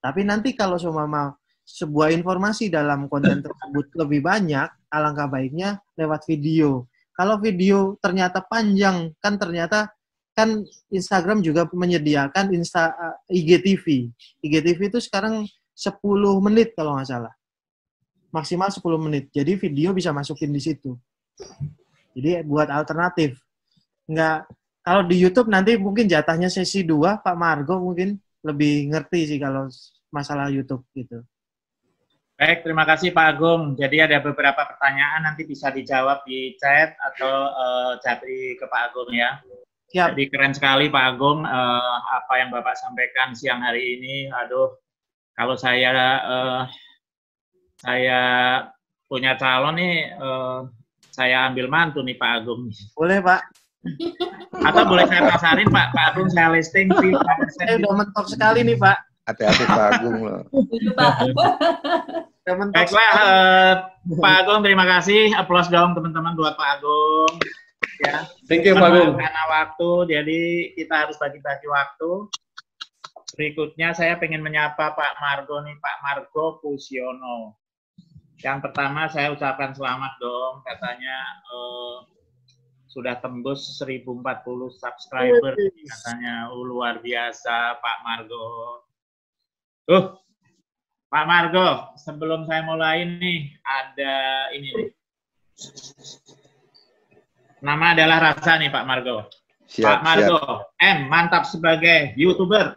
Tapi nanti kalau Mama sebuah informasi dalam konten tersebut lebih banyak, alangkah baiknya lewat video. Kalau video ternyata panjang, kan ternyata kan Instagram juga menyediakan IGTV. IGTV itu sekarang 10 menit kalau nggak salah. Maksimal 10 menit. Jadi video bisa masukin di situ. Jadi buat alternatif. Nggak, kalau di YouTube nanti mungkin jatahnya sesi 2, Pak Margo mungkin lebih ngerti sih kalau masalah YouTube gitu. Baik, terima kasih Pak Agung. Jadi ada beberapa pertanyaan nanti bisa dijawab di chat atau japri ke Pak Agung ya. Siap. Jadi keren sekali Pak Agung apa yang Bapak sampaikan siang hari ini. Aduh, kalau saya punya calon nih, saya ambil mantu nih Pak Agung. Boleh Pak. Atau boleh saya pasarin Pak Agung, saya listing fee. Saya udah mentok sekali nih Pak. Hati-hati Pak Agung loh. Baiklah, Pak Agung terima kasih. Aplaus dong teman-teman buat Pak Agung. Ya. Thank you Pak Agung. Karena waktu, jadi kita harus bagi-bagi waktu. Berikutnya saya pengen menyapa Pak Margo nih, Pak Margo Pusiono. Yang pertama saya ucapkan selamat dong, katanya sudah tembus 1040 subscriber, katanya luar biasa Pak Margo. Pak Margo, sebelum saya mulai nih, ada ini nih. Nama adalah Rasa nih Pak Margo. Pak Margo, siap. M, mantap sebagai YouTuber.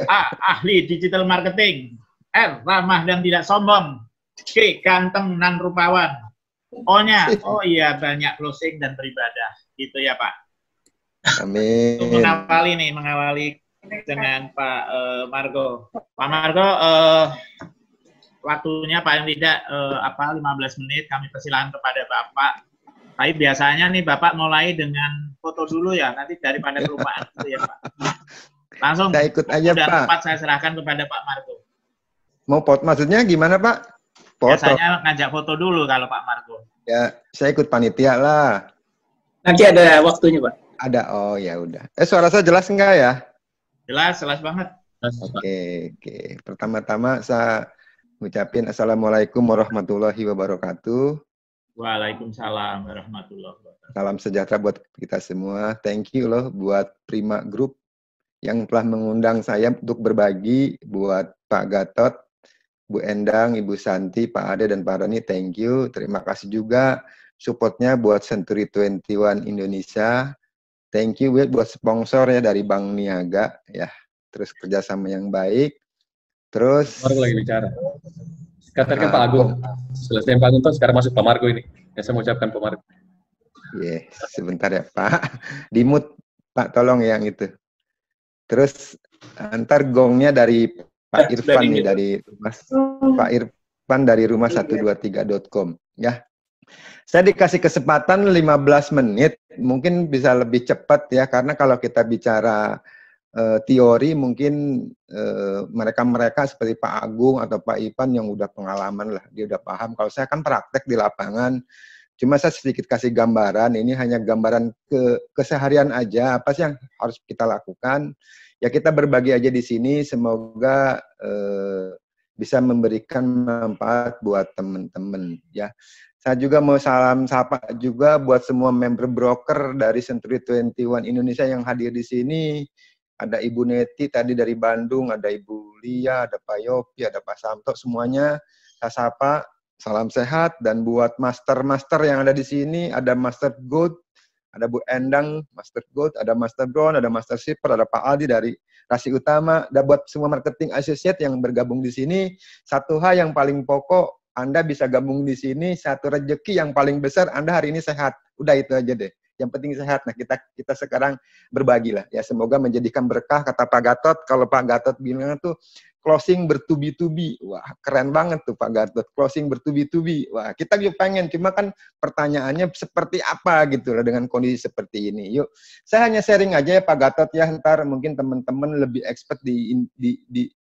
A, ahli digital marketing. R, ramah dan tidak sombong. K, ganteng dan rupawan. O-nya, oh iya banyak closing dan beribadah. Gitu ya Pak. Amin. Untuk mengawali dengan Pak Margo. Pak Margo, waktunya paling tidak 15 menit kami persilakan kepada Bapak. Tapi biasanya nih Bapak mulai dengan foto dulu ya, nanti daripada kelupaan gitu ya Pak. Langsung kita ikut aja Pak. Tempat saya serahkan kepada Pak Margo. Mau maksudnya gimana Pak? Foto. Biasanya ngajak foto dulu kalau Pak Margo. Ya, saya ikut panitia lah. Nanti ada waktunya Pak. Ada, oh ya udah. Suara saya jelas enggak ya? Jelas banget. Oke. Pertama-tama saya ngucapin Assalamualaikum warahmatullahi wabarakatuh. Waalaikumsalam warahmatullahi wabarakatuh. Salam sejahtera buat kita semua. Thank you loh buat Prima Group yang telah mengundang saya untuk berbagi, buat Pak Gatot, Bu Endang, Ibu Santi, Pak Ade, dan Pak Roni. Thank you. Terima kasih juga supportnya buat Century 21 Indonesia. Thank you buat sponsor ya dari Bank Niaga ya. Terus kerjasama yang baik. Terus Margo lagi bicara. Katakan Pak Agung. Selesai Pak Agung tuh sekarang masuk Pak Margo ini. Ya, saya mau ucapkan Pak Margo. Yes, sebentar ya Pak. Dimut Pak, tolong yang itu. Terus antar gongnya dari Pak Irfan nih, dari Pak Irfan dari rumah123.com ya. Saya dikasih kesempatan 15 menit, mungkin bisa lebih cepat ya, karena kalau kita bicara teori mungkin mereka-mereka seperti Pak Agung atau Pak Ivan yang udah pengalaman lah, dia udah paham. Kalau saya kan praktek di lapangan, cuma saya sedikit kasih gambaran, ini hanya gambaran keseharian aja, apa sih yang harus kita lakukan. Ya kita berbagi aja di sini, semoga bisa memberikan manfaat buat teman-teman ya. Saya juga mau salam sapa juga buat semua member broker dari Century 21 Indonesia yang hadir di sini. Ada Ibu Neti tadi dari Bandung, ada Ibu Lia, ada Pak Yopi, ada Pak Samto, semuanya saya sapa, salam sehat. Dan buat master-master yang ada di sini, ada Master Good, ada Bu Endang, Master Gold, ada Master Brown, ada Master Shipper, ada Pak Aldi dari Rasi Utama. Dan buat semua marketing associate yang bergabung di sini, satu hal yang paling pokok, Anda bisa gabung di sini, satu rezeki yang paling besar, Anda hari ini sehat. Udah itu aja deh. Yang penting sehat. Nah, kita sekarang berbagilah. Ya, semoga menjadikan berkah, kata Pak Gatot. Kalau Pak Gatot bilang tuh, closing bertubi-tubi. Wah, keren banget tuh Pak Gatot. Closing bertubi-tubi. Wah, kita juga pengen. Cuma kan pertanyaannya seperti apa gitu loh dengan kondisi seperti ini. Yuk, saya hanya sharing aja ya Pak Gatot ya. Ntar mungkin teman-teman lebih expert di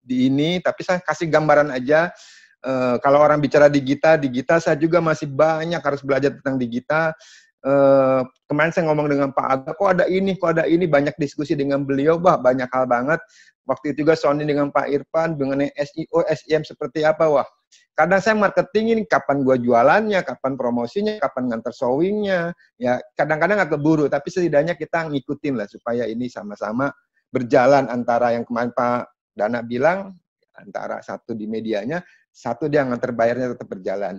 ini. Tapi saya kasih gambaran aja. Kalau orang bicara digital saya juga masih banyak harus belajar tentang digital. Kemarin saya ngomong dengan Pak Aga, kok ada ini, banyak diskusi dengan beliau, banyak hal banget. Waktu itu juga Sony dengan Pak Irfan, mengenai SEO, SEM seperti apa, wah. Kadang saya marketing ini, kapan gua jualannya, kapan promosinya, kapan ngantar showingnya, ya kadang-kadang agak keburu, tapi setidaknya kita ngikutin lah, supaya ini sama-sama berjalan antara yang kemarin Pak Dana bilang, antara satu di medianya, satu dia ngantar bayarnya tetap berjalan.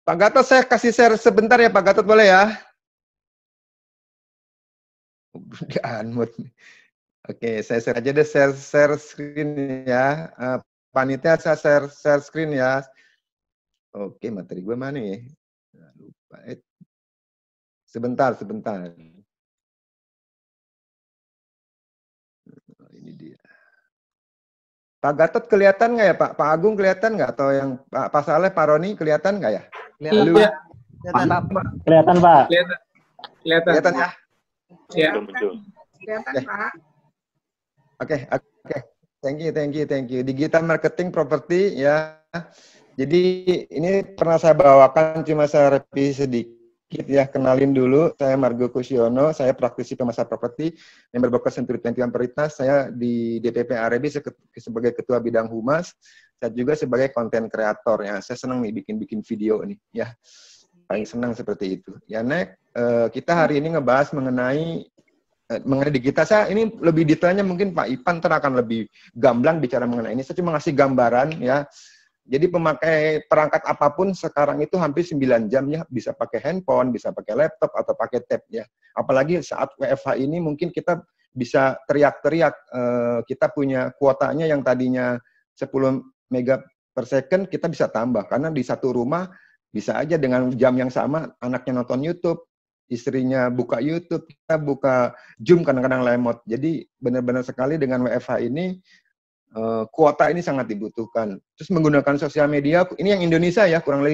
Pak Gatot, saya kasih share sebentar ya Pak Gatot, boleh ya? Unmute. Oke, saya share aja deh, share screen ya. Panitia saya share screen ya. Oke, materi gue mana ya? Lupa. Sebentar. Ini dia. Pak Gatot kelihatan nggak ya Pak? Pak Agung kelihatan nggak? Atau yang Pak Saleh, Pak Roni kelihatan nggak ya? Kelihatan, Pak. Mantap. Kelihatan, Pak. Kelihatan ya? Ya. Kelihatan, Pak. Oke. Thank you. Digital marketing property ya. Jadi ini pernah saya bawakan, cuma saya revisi sedikit ya. Kenalin dulu, saya Margo Kusiono, saya praktisi pemasar properti, member Bokas Century 21 Peritas. Saya di DPP AREBI sebagai ketua bidang humas. Saya juga sebagai konten kreator ya. Saya senang nih bikin video nih ya. Paling senang seperti itu. Ya, kita hari ini ngebahas mengenai digital. Saya ini lebih detailnya mungkin Pak Ipan akan lebih gamblang bicara mengenai ini. Saya cuma ngasih gambaran ya. Jadi pemakai perangkat apapun sekarang itu hampir 9 jam ya, bisa pakai handphone, bisa pakai laptop atau pakai tab ya. Apalagi saat WFH ini mungkin kita bisa teriak-teriak, kita punya kuotanya yang tadinya 10 mega per second, kita bisa tambah karena di satu rumah bisa aja dengan jam yang sama anaknya nonton YouTube, istrinya buka YouTube, kita buka Zoom kadang-kadang lemot. Jadi benar-benar sekali dengan WFH ini kuota ini sangat dibutuhkan. Terus menggunakan sosial media, ini yang Indonesia ya, kurang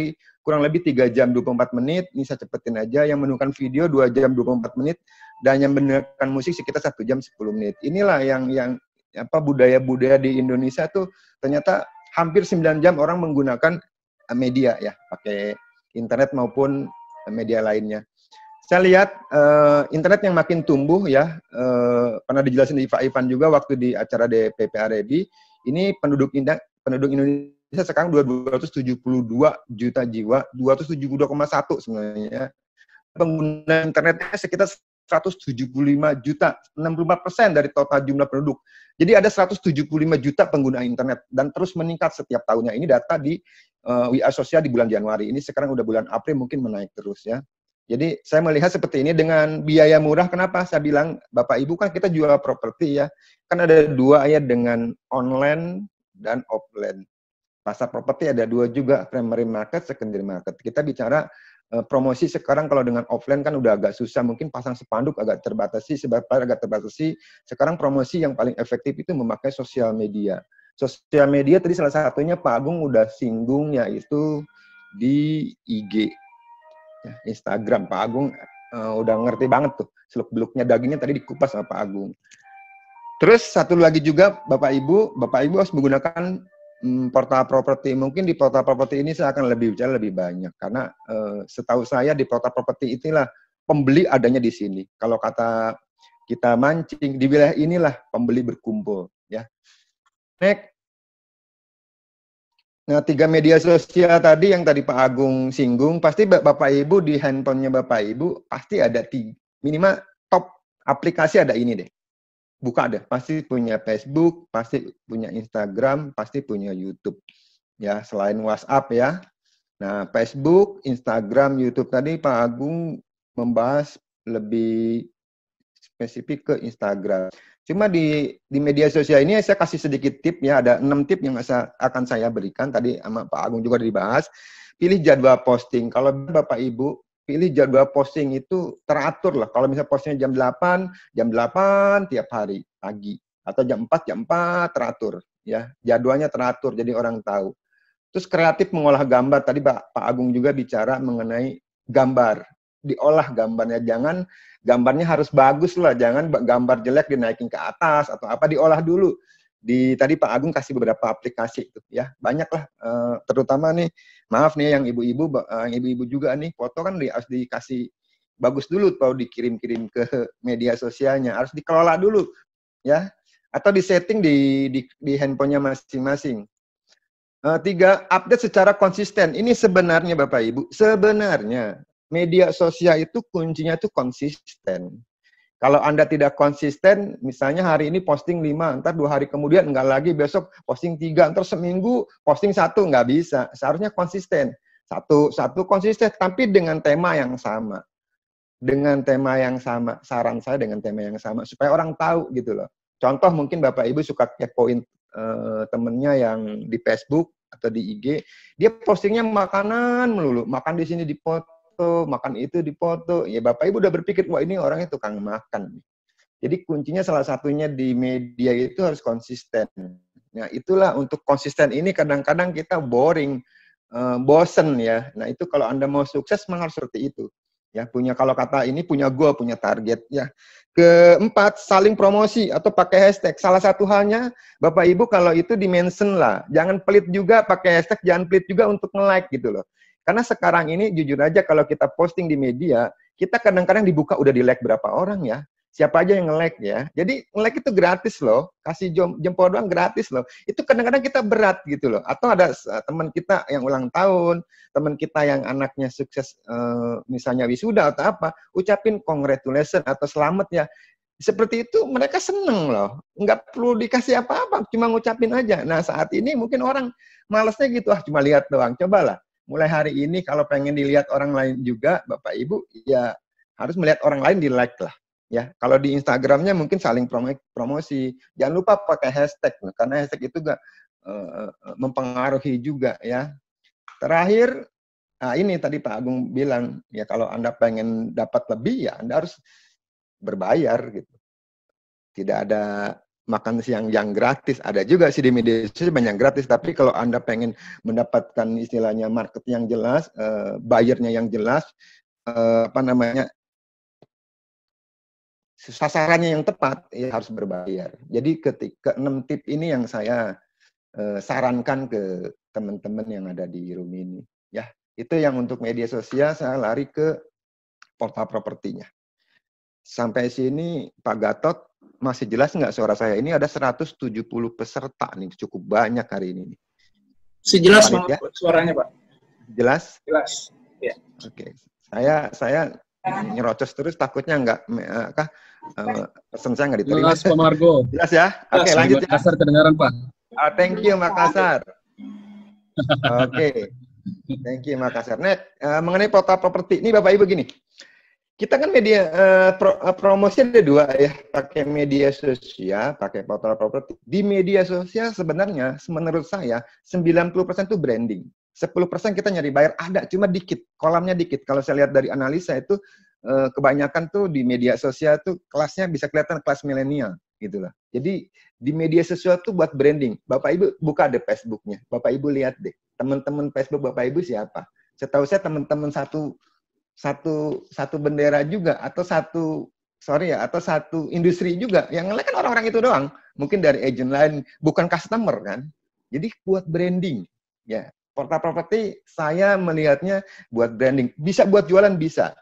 lebih 3 jam 24 menit, ini saya cepetin aja, yang mendengarkan video 2 jam 24 menit, dan yang mendengarkan musik sekitar 1 jam 10 menit. Inilah yang budaya-budaya di Indonesia tuh ternyata hampir 9 jam orang menggunakan media ya, pakai internet maupun media lainnya. Saya lihat internet yang makin tumbuh ya, pernah dijelasin di Pak Ivan juga waktu di acara DPP AREBI, ini penduduk Indonesia sekarang 272 juta jiwa, 272,1 sebenarnya. Pengguna internetnya sekitar 175 juta, 65% dari total jumlah penduduk. Jadi ada 175 juta pengguna internet dan terus meningkat setiap tahunnya. Ini data di WA Sosial di bulan Januari. Ini sekarang udah bulan April mungkin menaik terus ya. Jadi saya melihat seperti ini dengan biaya murah. Kenapa? Saya bilang, Bapak Ibu kan kita jual properti ya. Kan ada 2 ya, dengan online dan offline. Pasar properti ada 2 juga, primary market, secondary market. Kita bicara promosi sekarang kalau dengan offline kan udah agak susah, mungkin pasang spanduk agak terbatasi, Sekarang promosi yang paling efektif itu memakai sosial media. Sosial media tadi salah satunya Pak Agung udah singgung, yaitu di IG. Instagram. Pak Agung udah ngerti banget tuh, seluk-beluknya dagingnya tadi dikupas sama Pak Agung. Terus satu lagi juga Bapak Ibu harus menggunakan portal properti. Mungkin di portal properti ini saya akan bicara lebih banyak, karena setahu saya di portal properti inilah pembeli adanya di sini. Kalau kata kita mancing, di wilayah inilah pembeli berkumpul ya. Nah, 3 media sosial tadi yang tadi Pak Agung singgung, pasti Bapak Ibu di handphonenya Bapak Ibu pasti ada minimal top aplikasi ada ini deh. Buka deh, pasti punya Facebook, pasti punya Instagram, pasti punya YouTube. Ya, selain WhatsApp ya. Nah, Facebook, Instagram, YouTube tadi Pak Agung membahas lebih spesifik ke Instagram. Cuma di media sosial ini saya kasih sedikit tip ya, ada 6 tip yang akan saya berikan. Tadi sama Pak Agung juga dibahas. Pilih jadwal posting. Kalau Bapak Ibu pilih jadwal posting itu teratur lah. Kalau misalnya postingnya jam 8 tiap hari pagi. Atau jam 4 teratur. Ya, jadwalnya teratur, jadi orang tahu. Terus kreatif mengolah gambar. Tadi Pak Agung juga bicara mengenai gambar. Diolah gambarnya, jangan gambarnya harus bagus lah, jangan gambar jelek dinaikin ke atas atau apa, diolah dulu. Tadi Pak Agung kasih beberapa aplikasi itu ya, banyak lah, terutama nih, maaf nih yang ibu-ibu juga nih, foto kan harus dikasih bagus dulu, kalau dikirim-kirim ke media sosialnya, harus dikelola dulu ya, atau disetting di handphonenya masing-masing. 3, update secara konsisten. Ini sebenarnya Bapak Ibu, sebenarnya media sosial itu kuncinya itu konsisten. Kalau Anda tidak konsisten, misalnya hari ini posting 5, ntar 2 hari kemudian enggak lagi, besok posting 3, ntar seminggu posting 1, nggak bisa. Seharusnya konsisten. Satu konsisten, tapi dengan tema yang sama. Dengan tema yang sama. Saran saya dengan tema yang sama, supaya orang tahu gitu loh. Contoh mungkin Bapak Ibu suka kepoin temennya yang di Facebook atau di IG, dia postingnya makanan melulu, makan di sini di foto, makan itu di foto, ya Bapak Ibu udah berpikir, wah ini orangnya tukang makan. Jadi kuncinya salah satunya di media itu harus konsisten. Nah itulah, untuk konsisten ini kadang-kadang kita boring, bosen ya. Nah itu kalau Anda mau sukses memang harus seperti itu. Ya, kalau kata ini punya goal, punya target ya. Keempat, saling promosi atau pakai hashtag. Salah satu halnya Bapak Ibu kalau itu di-mention lah. Jangan pelit juga pakai hashtag, jangan pelit juga untuk nge-like gitu loh. Karena sekarang ini jujur aja kalau kita posting di media, kita kadang-kadang dibuka udah di-like berapa orang ya. Siapa aja yang nge-like ya. Jadi nge-like itu gratis loh. Kasih jempol doang gratis loh. Itu kadang-kadang kita berat gitu loh. Atau ada teman kita yang ulang tahun, teman kita yang anaknya sukses, misalnya wisuda atau apa, ucapin congratulations atau selamat ya. Seperti itu mereka seneng loh. Nggak perlu dikasih apa-apa, cuma ngucapin aja. Nah saat ini mungkin orang malesnya gitu, cuma lihat doang. Cobalah. Mulai hari ini kalau pengen dilihat orang lain juga, Bapak Ibu, ya harus melihat orang lain di like lah. Ya, kalau di Instagramnya mungkin saling promosi. Jangan lupa pakai hashtag, karena hashtag itu juga mempengaruhi juga ya. Terakhir, nah ini tadi Pak Agung bilang, ya kalau Anda pengen dapat lebih, ya Anda harus berbayar gitu. Tidak ada makan siang yang gratis. Ada juga sih di media sosial banyak yang gratis, tapi kalau Anda pengen mendapatkan istilahnya market yang jelas, bayarnya yang jelas, sasarannya yang tepat, ya harus berbayar. Jadi ketika 6 tip ini yang saya sarankan ke teman-teman yang ada di room ini. Ya, itu yang untuk media sosial, saya lari ke portal propertinya. Sampai sini Pak Gatot, masih jelas nggak suara saya? Ini ada 170 peserta nih, cukup banyak hari ini. Sejelas ya? Suaranya Pak. Jelas? Jelas. Ya. Oke. Saya nyerocos terus takutnya pesan saya nggak diterima. Jelas Pak Margo. Jelas ya? Oke, lanjut ya. Makassar kedengaran Pak. Thank you Makassar. Oke. Thank you Makassar. Mengenai portal properti ini Bapak Ibu gini. Kita kan media promosi ada 2 ya, pakai media sosial, pakai portal properti. Di media sosial sebenarnya menurut saya 90% itu branding. 10% kita nyari bayar, ada cuma dikit, kolamnya dikit. Kalau saya lihat dari analisa itu kebanyakan tuh di media sosial tuh kelasnya bisa kelihatan kelas milenial gitu lah. Jadi di media sosial tuh buat branding. Bapak Ibu buka deh Facebooknya, Bapak Ibu lihat deh teman-teman Facebook Bapak Ibu siapa. Setahu saya teman-teman satu bendera juga atau satu industri juga. Yang lain kan orang-orang itu doang. Mungkin dari agent lain, bukan customer kan. Jadi buat branding ya. Portal properti saya melihatnya buat branding. Bisa buat jualan, bisa.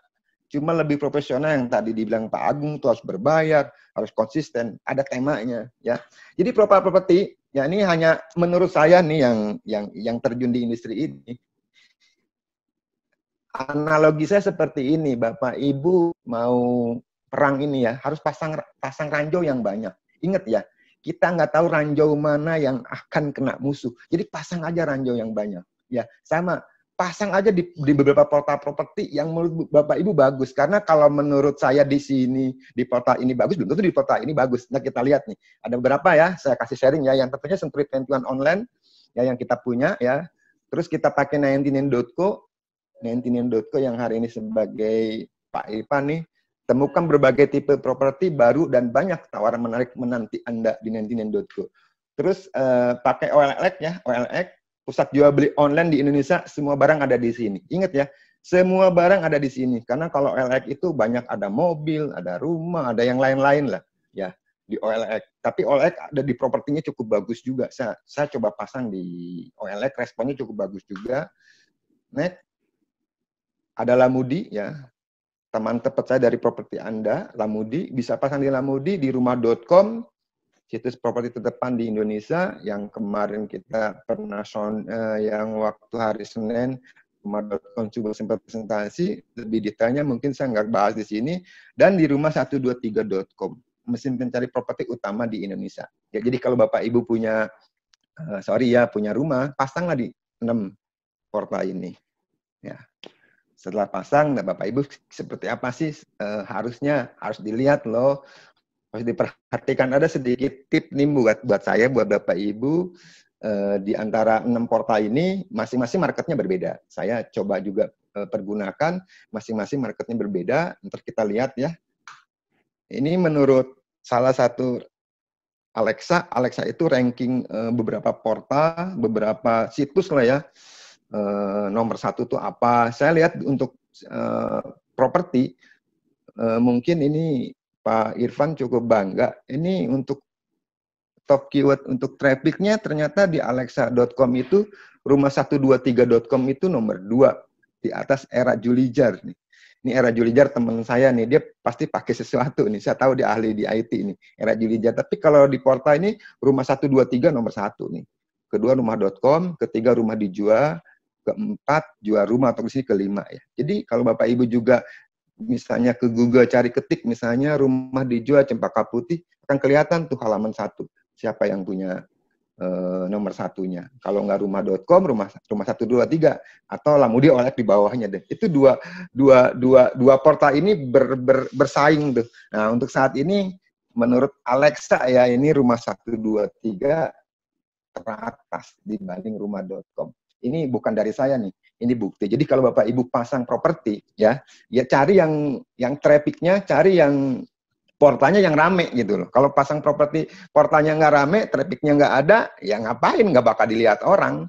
Cuma lebih profesional yang tadi dibilang Pak Agung itu harus berbayar, harus konsisten, ada temanya ya. Jadi portal properti ya ini hanya menurut saya nih yang terjun di industri ini. Analogi saya seperti ini, Bapak Ibu mau perang ini ya, harus pasang ranjau yang banyak. Ingat ya, kita nggak tahu ranjau mana yang akan kena musuh. Jadi pasang aja ranjau yang banyak. Ya, sama pasang aja di beberapa portal properti yang menurut Bapak Ibu bagus. Karena kalau menurut saya di sini, di portal ini bagus, belum tentu di portal ini bagus. Nah, kita lihat nih, ada beberapa ya, saya kasih sharing ya, yang tentunya Century 21 Online, ya, yang kita punya ya. Terus kita pakai 99.co yang hari ini sebagai Pak Irfan nih, temukan berbagai tipe properti baru dan banyak tawaran menarik menanti Anda di 99.co. Terus pakai OLX ya, OLX, pusat jual beli online di Indonesia, semua barang ada di sini. Ingat ya, semua barang ada di sini. Karena kalau OLX itu banyak ada mobil, ada rumah, ada yang lain-lain lah ya di OLX. Tapi OLX ada di propertinya cukup bagus juga. Saya coba pasang di OLX, responnya cukup bagus juga. Next, ada Lamudi ya. Teman tepat saya dari properti Anda, Lamudi, bisa pasang di Lamudi, di rumah.com, situs properti terdepan di Indonesia, yang kemarin kita pernah yang waktu hari Senin, rumah.com coba sempat presentasi, lebih detailnya mungkin saya nggak bahas di sini, dan di rumah123.com, mesin pencari properti utama di Indonesia. Ya, jadi kalau Bapak Ibu punya, punya rumah, pasanglah di 6 portal ini. Ya. Setelah pasang, nah Bapak Ibu seperti apa sih harus dilihat loh, harus diperhatikan. Ada sedikit tip nih buat saya, buat Bapak Ibu, di antara 6 portal ini, masing-masing marketnya berbeda. Saya coba juga pergunakan, masing-masing marketnya berbeda. Ntar kita lihat ya. Ini menurut salah satu Alexa itu ranking beberapa portal, beberapa situs lah ya. Nomor 1 tuh apa? Saya lihat untuk properti, mungkin ini Pak Irfan cukup bangga. Ini untuk top keyword untuk trafficnya ternyata di alexa.com itu, rumah123.com itu nomor 2 di atas Era Julijar nih. Ini Era Julijar teman saya nih, dia pasti pakai sesuatu nih. Saya tahu dia ahli di IT ini, Era Julijar. Tapi kalau di portal ini rumah123 nomor 1 nih. Kedua rumah.com, ketiga rumah dijual, keempat jual rumah, atau ke kelima ya. Jadi kalau Bapak Ibu juga misalnya ke Google cari ketik misalnya rumah dijual Cempaka Putih, akan kelihatan tuh halaman 1 siapa yang punya nomor 1-nya. Kalau nggak rumah.com, rumah 123 atau Lamudi OLX di bawahnya deh. Itu dua portal ini bersaing tuh. Nah, untuk saat ini menurut Alexa ya, ini rumah 123 teratas dibanding rumah.com. Ini bukan dari saya nih, ini bukti. Jadi kalau Bapak Ibu pasang properti ya cari yang trafficnya, cari yang portalnya yang rame gitu loh. Kalau pasang properti portalnya nggak rame, trafficnya nggak ada, ya ngapain, nggak bakal dilihat orang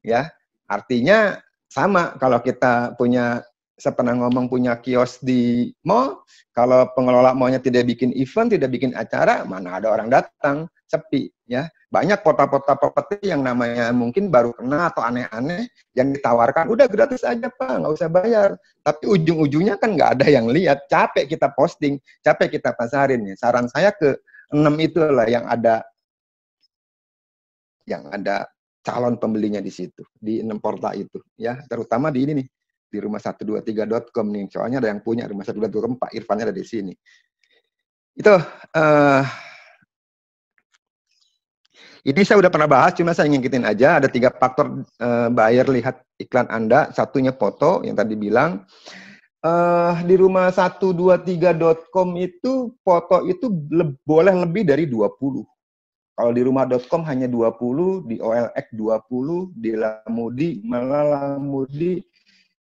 ya. Artinya sama kalau kita punya, saya pernah ngomong punya kios di mall, kalau pengelola mallnya tidak bikin event, tidak bikin acara, mana ada orang datang, sepi ya. Banyak portal-portal properti yang namanya mungkin baru kenal atau aneh-aneh yang ditawarkan, udah gratis aja Pak, nggak usah bayar. Tapi ujung-ujungnya kan nggak ada yang lihat, capek kita posting, capek kita pasarin. Ya. Saran saya ke 6 itulah yang ada calon pembelinya di situ, di 6 portal itu. Ya, terutama di ini nih, di rumah123.com nih, soalnya ada yang punya rumah123.com, Pak Irfannya ada di sini. Itu ini saya udah pernah bahas, cuma saya ngikutin aja. Ada 3 faktor buyer lihat iklan Anda. Satunya foto, yang tadi bilang. Di rumah123.com itu, foto itu boleh lebih dari 20. Kalau di rumah.com hanya 20, di OLX 20, di Lamudi, malah Lamudi,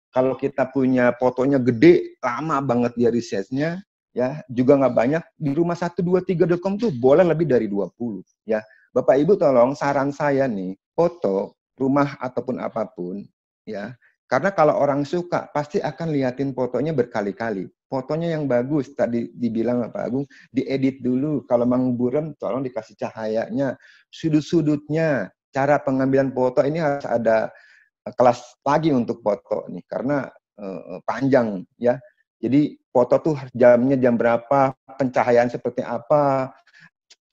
kalau kita punya fotonya gede, lama banget dia risetnya, ya juga nggak banyak. Di rumah123.com tuh boleh lebih dari 20, ya. Bapak Ibu tolong, saran saya nih, foto rumah ataupun apapun, ya. Karena kalau orang suka, pasti akan liatin fotonya berkali-kali. Fotonya yang bagus, tadi dibilang Pak Agung, diedit dulu. Kalau Mang Burem, tolong dikasih cahayanya, sudut-sudutnya, cara pengambilan foto ini harus ada kelas lagi untuk foto nih, karena panjang, ya. Jadi foto tuh jamnya jam berapa, pencahayaan seperti apa,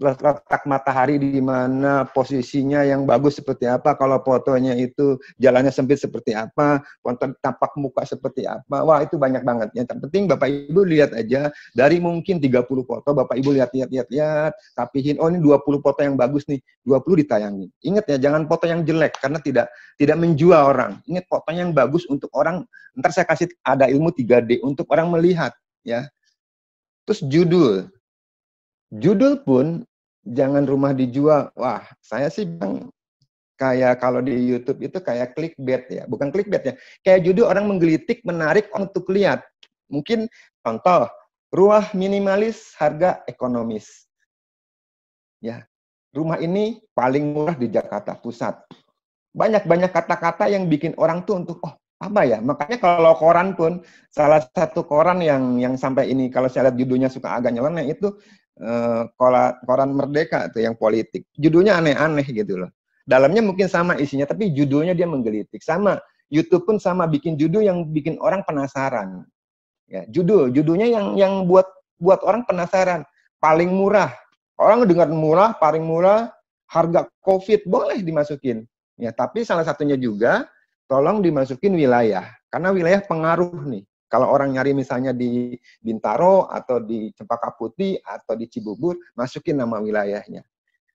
letak matahari di mana, posisinya yang bagus seperti apa, kalau fotonya itu jalannya sempit seperti apa, konten tampak muka seperti apa. Wah, itu banyak banget. Yang penting Bapak Ibu lihat aja, dari mungkin 30 foto, Bapak Ibu lihat, rapihin, oh ini 20 foto yang bagus nih, 20 ditayangin. Ingat ya, jangan foto yang jelek, karena tidak menjual orang. Ingat, fotonya yang bagus untuk orang, ntar saya kasih ada ilmu 3D, untuk orang melihat. Ya. Terus judul pun, jangan rumah dijual. Wah, saya sih bilang kayak kalau di YouTube itu kayak clickbait ya. Bukan clickbait ya. Kayak judul orang menggelitik, menarik untuk lihat. Mungkin contoh, rumah minimalis harga ekonomis. Ya. Rumah ini paling murah di Jakarta Pusat. Banyak-banyak kata-kata yang bikin orang tuh untuk, oh, apa ya? Makanya kalau koran pun, salah satu koran yang sampai ini, kalau saya lihat judulnya suka agak nyeleneh, itu koran Merdeka itu yang politik. Judulnya aneh-aneh gitu loh. Dalamnya mungkin sama isinya, tapi judulnya dia menggelitik. Sama, YouTube pun sama, bikin judul yang bikin orang penasaran. Ya, judulnya yang buat orang penasaran. Paling murah. Orang dengar murah, paling murah, harga COVID boleh dimasukin. Ya, tapi salah satunya juga tolong dimasukin wilayah. Karena wilayah pengaruh nih. Kalau orang nyari misalnya di Bintaro, atau di Cempaka Putih, atau di Cibubur, masukin nama wilayahnya.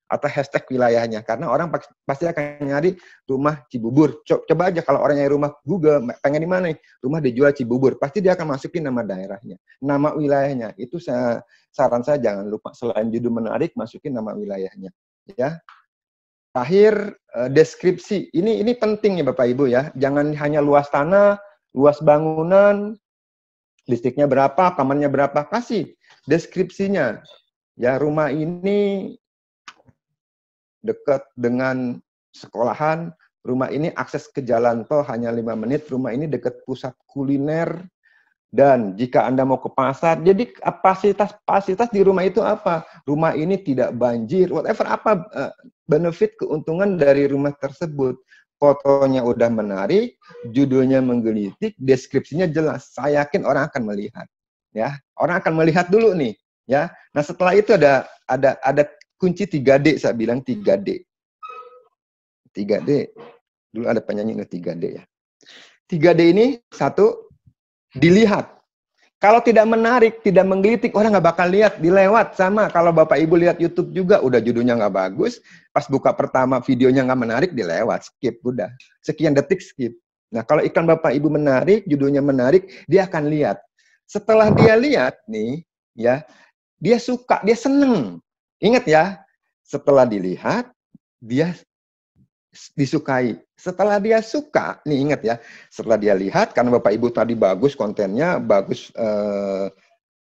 Atau hashtag wilayahnya. Karena orang pasti akan nyari rumah Cibubur. Coba aja kalau orang nyari rumah Google, pengen di mana nih? Rumah dijual Cibubur. Pasti dia akan masukin nama daerahnya. Nama wilayahnya. Itu saran saya jangan lupa. Selain judul menarik, masukin nama wilayahnya. Ya. Terakhir, deskripsi. Ini penting ya Bapak Ibu ya. Jangan hanya luas tanah, luas bangunan, listriknya berapa, kamarnya berapa, kasih deskripsinya. Ya, rumah ini dekat dengan sekolahan, rumah ini akses ke jalan tol hanya 5 menit, rumah ini dekat pusat kuliner, dan jika Anda mau ke pasar, jadi fasilitas di rumah itu apa? Rumah ini tidak banjir, whatever, apa benefit, keuntungan dari rumah tersebut. Fotonya udah menarik, judulnya menggelitik, deskripsinya jelas. Saya yakin orang akan melihat, ya. Orang akan melihat dulu nih, ya. Nah, setelah itu ada kunci 3D, saya bilang 3D. 3D. Dulu ada penyanyi 3D ya. 3D ini satu, dilihat. Kalau tidak menarik, tidak menggelitik, orang nggak bakal lihat, dilewat. Sama kalau Bapak Ibu lihat YouTube juga, udah judulnya nggak bagus, pas buka pertama videonya nggak menarik, dilewat, skip, udah. Sekian detik, skip. Nah, kalau iklan Bapak Ibu menarik, judulnya menarik, dia akan lihat. Setelah dia lihat nih, ya, dia suka, dia seneng. Ingat ya, setelah dilihat, dia disukai. Setelah dia suka, nih ingat ya, setelah dia lihat, karena Bapak Ibu tadi bagus kontennya, bagus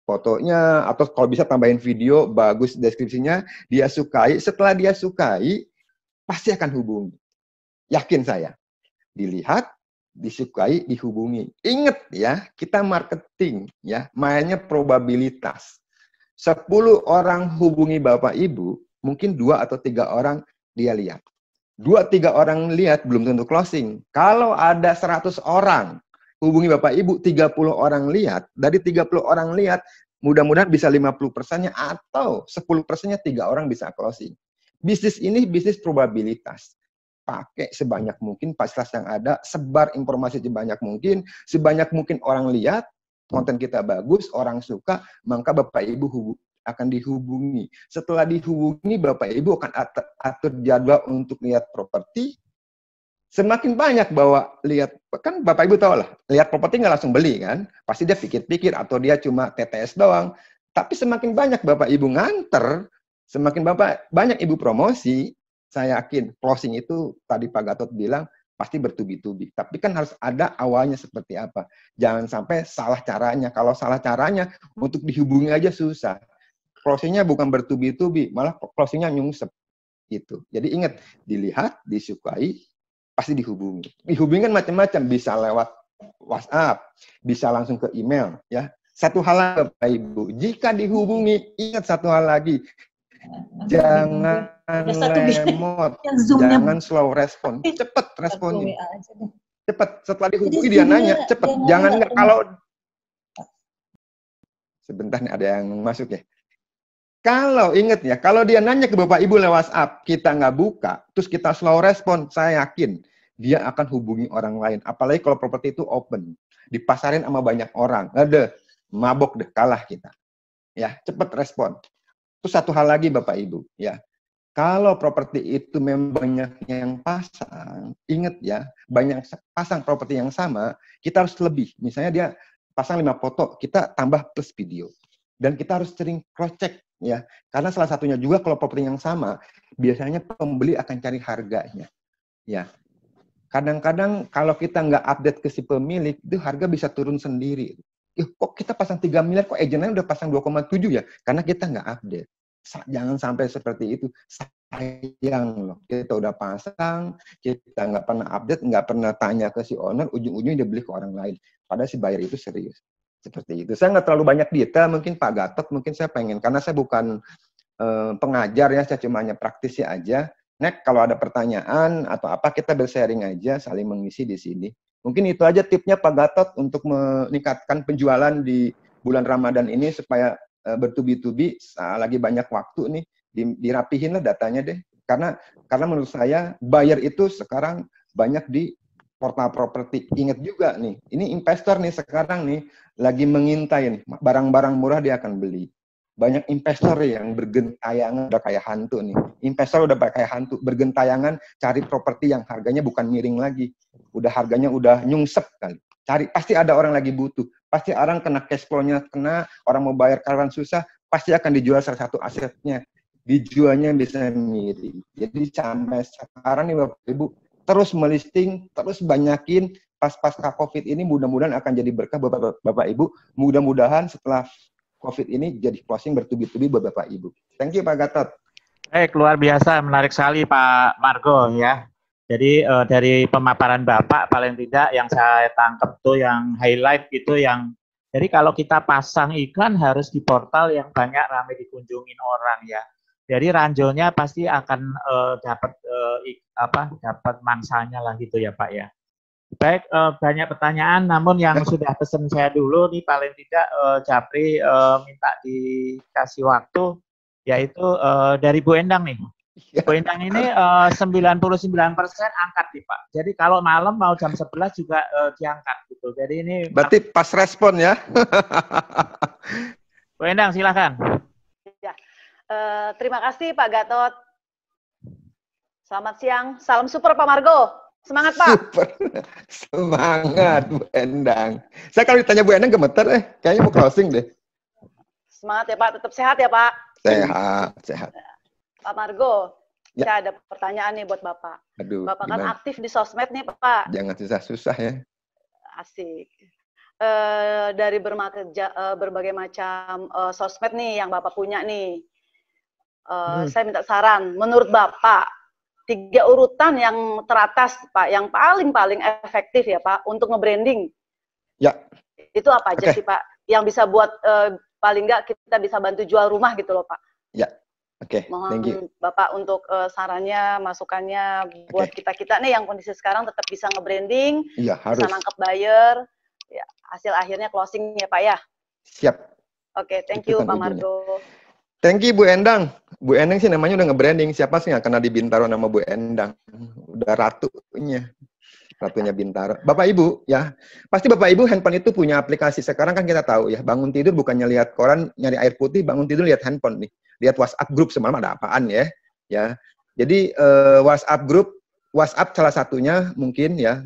fotonya, atau kalau bisa tambahin video, bagus deskripsinya, dia sukai. Setelah dia sukai, pasti akan hubungi. Yakin saya. Dilihat, disukai, dihubungi. Ingat ya, kita marketing, ya, mainnya probabilitas. 10 orang hubungi Bapak Ibu, mungkin 2 atau 3 orang dia lihat. 2-3 orang lihat, belum tentu closing. Kalau ada 100 orang hubungi Bapak Ibu, 30 orang lihat, dari 30 orang lihat, mudah-mudahan bisa 50%-nya atau 10%-nya 3 orang bisa closing. Bisnis ini bisnis probabilitas. Pakai sebanyak mungkin fasilitas yang ada, sebar informasi sebanyak mungkin orang lihat, konten kita bagus, orang suka, maka Bapak Ibu akan dihubungi. Setelah dihubungi, Bapak Ibu akan atur jadwal untuk lihat properti. Semakin banyak lihat, kan Bapak Ibu tahu lah, lihat properti nggak langsung beli kan, pasti dia pikir-pikir atau dia cuma TTS doang. Tapi semakin banyak Bapak Ibu nganter, semakin banyak Ibu promosi, saya yakin closing itu tadi Pak Gatot bilang pasti bertubi-tubi. Tapi kan harus ada awalnya seperti apa. Jangan sampai salah caranya. Kalau salah caranya untuk dihubungi aja susah. Closingnya bukan bertubi-tubi, malah closingnya nyungsep. Gitu. Jadi ingat, dilihat, disukai, pasti dihubungi. Dihubungi kan macam-macam, bisa lewat WhatsApp, bisa langsung ke email. Ya. Satu hal lagi, Bapak Ibu, jika dihubungi, ingat satu hal lagi, jangan lemot, jangan slow respon, cepet responnya. Cepet, setelah dihubungi dia nanya, cepet. Jangan kalau sebentar nih ada yang masuk ya. Kalau inget ya, kalau dia nanya ke Bapak Ibu lewat WhatsApp, kita nggak buka, terus kita slow respon, saya yakin dia akan hubungi orang lain. Apalagi kalau properti itu open, dipasarin sama banyak orang. Ada mabok deh, kalah kita. Ya, cepet respon. Terus satu hal lagi Bapak Ibu, ya. Kalau properti itu memang banyak yang pasang, ingat ya, banyak pasang properti yang sama, kita harus lebih. Misalnya dia pasang 5 foto, kita tambah plus video. Dan kita harus sering cross check ya, karena salah satunya juga kalau properti yang sama, biasanya pembeli akan cari harganya. Ya, kadang-kadang kalau kita nggak update ke si pemilik, itu harga bisa turun sendiri. Kok kita pasang 3 miliar, kok agennya udah pasang 2,7 ya? Karena kita nggak update. Jangan sampai seperti itu. Sayang loh, kita udah pasang, kita nggak pernah update, nggak pernah tanya ke si owner, ujung-ujungnya dia beli ke orang lain. Padahal si buyer itu serius. Seperti itu. Saya nggak terlalu banyak detail, mungkin Pak Gatot, mungkin saya pengen, karena saya bukan pengajar ya, saya cuma hanya praktisi aja. Next, kalau ada pertanyaan atau apa, kita bersharing aja, saling mengisi di sini. Mungkin itu aja tipnya Pak Gatot untuk meningkatkan penjualan di bulan Ramadan ini supaya bertubi-tubi. Lagi banyak waktu nih, dirapihin lah datanya deh. Karena menurut saya buyer itu sekarang banyak di portal properti. Ingat juga nih, ini investor nih sekarang nih lagi mengintai nih, barang-barang murah dia akan beli. Banyak investor yang bergentayangan, udah kayak hantu nih. Investor udah kayak hantu, bergentayangan cari properti yang harganya bukan miring lagi. Udah harganya udah nyungsep kali. Cari, pasti ada orang lagi butuh. Pasti orang kena cash flow-nya, kena orang mau bayar karyawan susah, pasti akan dijual salah satu asetnya. Dijualnya bisa miring. Jadi sampai sekarang nih Bapak Ibu, terus melisting, terus banyakin pasca COVID ini mudah-mudahan akan jadi berkah Bapak Ibu. Mudah-mudahan setelah COVID ini jadi closing bertubi-tubi buat Bapak Ibu. Thank you Pak Gatot. Baik, luar biasa, menarik sekali Pak Margo ya. Jadi dari pemaparan Bapak paling tidak yang saya tangkap tuh yang highlight itu yang, jadi kalau kita pasang iklan harus di portal yang banyak ramai dikunjungin orang ya. Jadi ranjolnya pasti akan dapat mangsanya lah gitu ya Pak ya. Baik, banyak pertanyaan, namun yang sudah pesen saya dulu nih paling tidak Japri minta dikasih waktu, yaitu dari Bu Endang nih. Bu Endang ini 99% angkat nih Pak. Jadi kalau malam mau jam 11 juga diangkat gitu. Jadi ini berarti pas respon ya. Bu Endang silakan. Ya. Terima kasih Pak Gatot. Selamat siang, salam super Pak Margo. Semangat Pak. Super. Semangat Bu Endang. Saya kalau ditanya Bu Endang gemeter kayaknya mau closing deh. Semangat ya Pak, tetap sehat ya Pak. Sehat. Pak Margo, ya. Saya ada pertanyaan nih buat Bapak. Aduh, Bapak gimana? Kan aktif di sosmed nih Pak. Jangan susah-susah ya. Asik. Dari berbagai macam sosmed nih yang Bapak punya nih. Saya minta saran, menurut Bapak, 3 urutan yang teratas Pak, yang paling efektif ya Pak untuk nge-branding. Ya. Itu apa aja sih Pak? Yang bisa buat paling nggak kita bisa bantu jual rumah gitu loh Pak. Ya. Oke, thank you. Bapak untuk sarannya, masukannya buat kita-kita nih yang kondisi sekarang tetap bisa nge-branding, iya, bisa nangkep buyer, ya, hasil akhirnya closing ya Pak ya. Siap. Oke, thank you Pak Margo. Thank you Bu Endang. Bu Endang sih namanya udah nge-branding. Siapa sih yang kena di Bintaro nama Bu Endang? Udah ratunya Bintaro. Bapak Ibu ya, pasti Bapak Ibu handphone itu punya aplikasi. Sekarang kan kita tahu ya, bangun tidur bukannya lihat koran, nyari air putih, bangun tidur lihat handphone nih. Lihat WhatsApp grup semalam ada apaan ya. Ya. Jadi WhatsApp grup, WhatsApp salah satunya mungkin ya,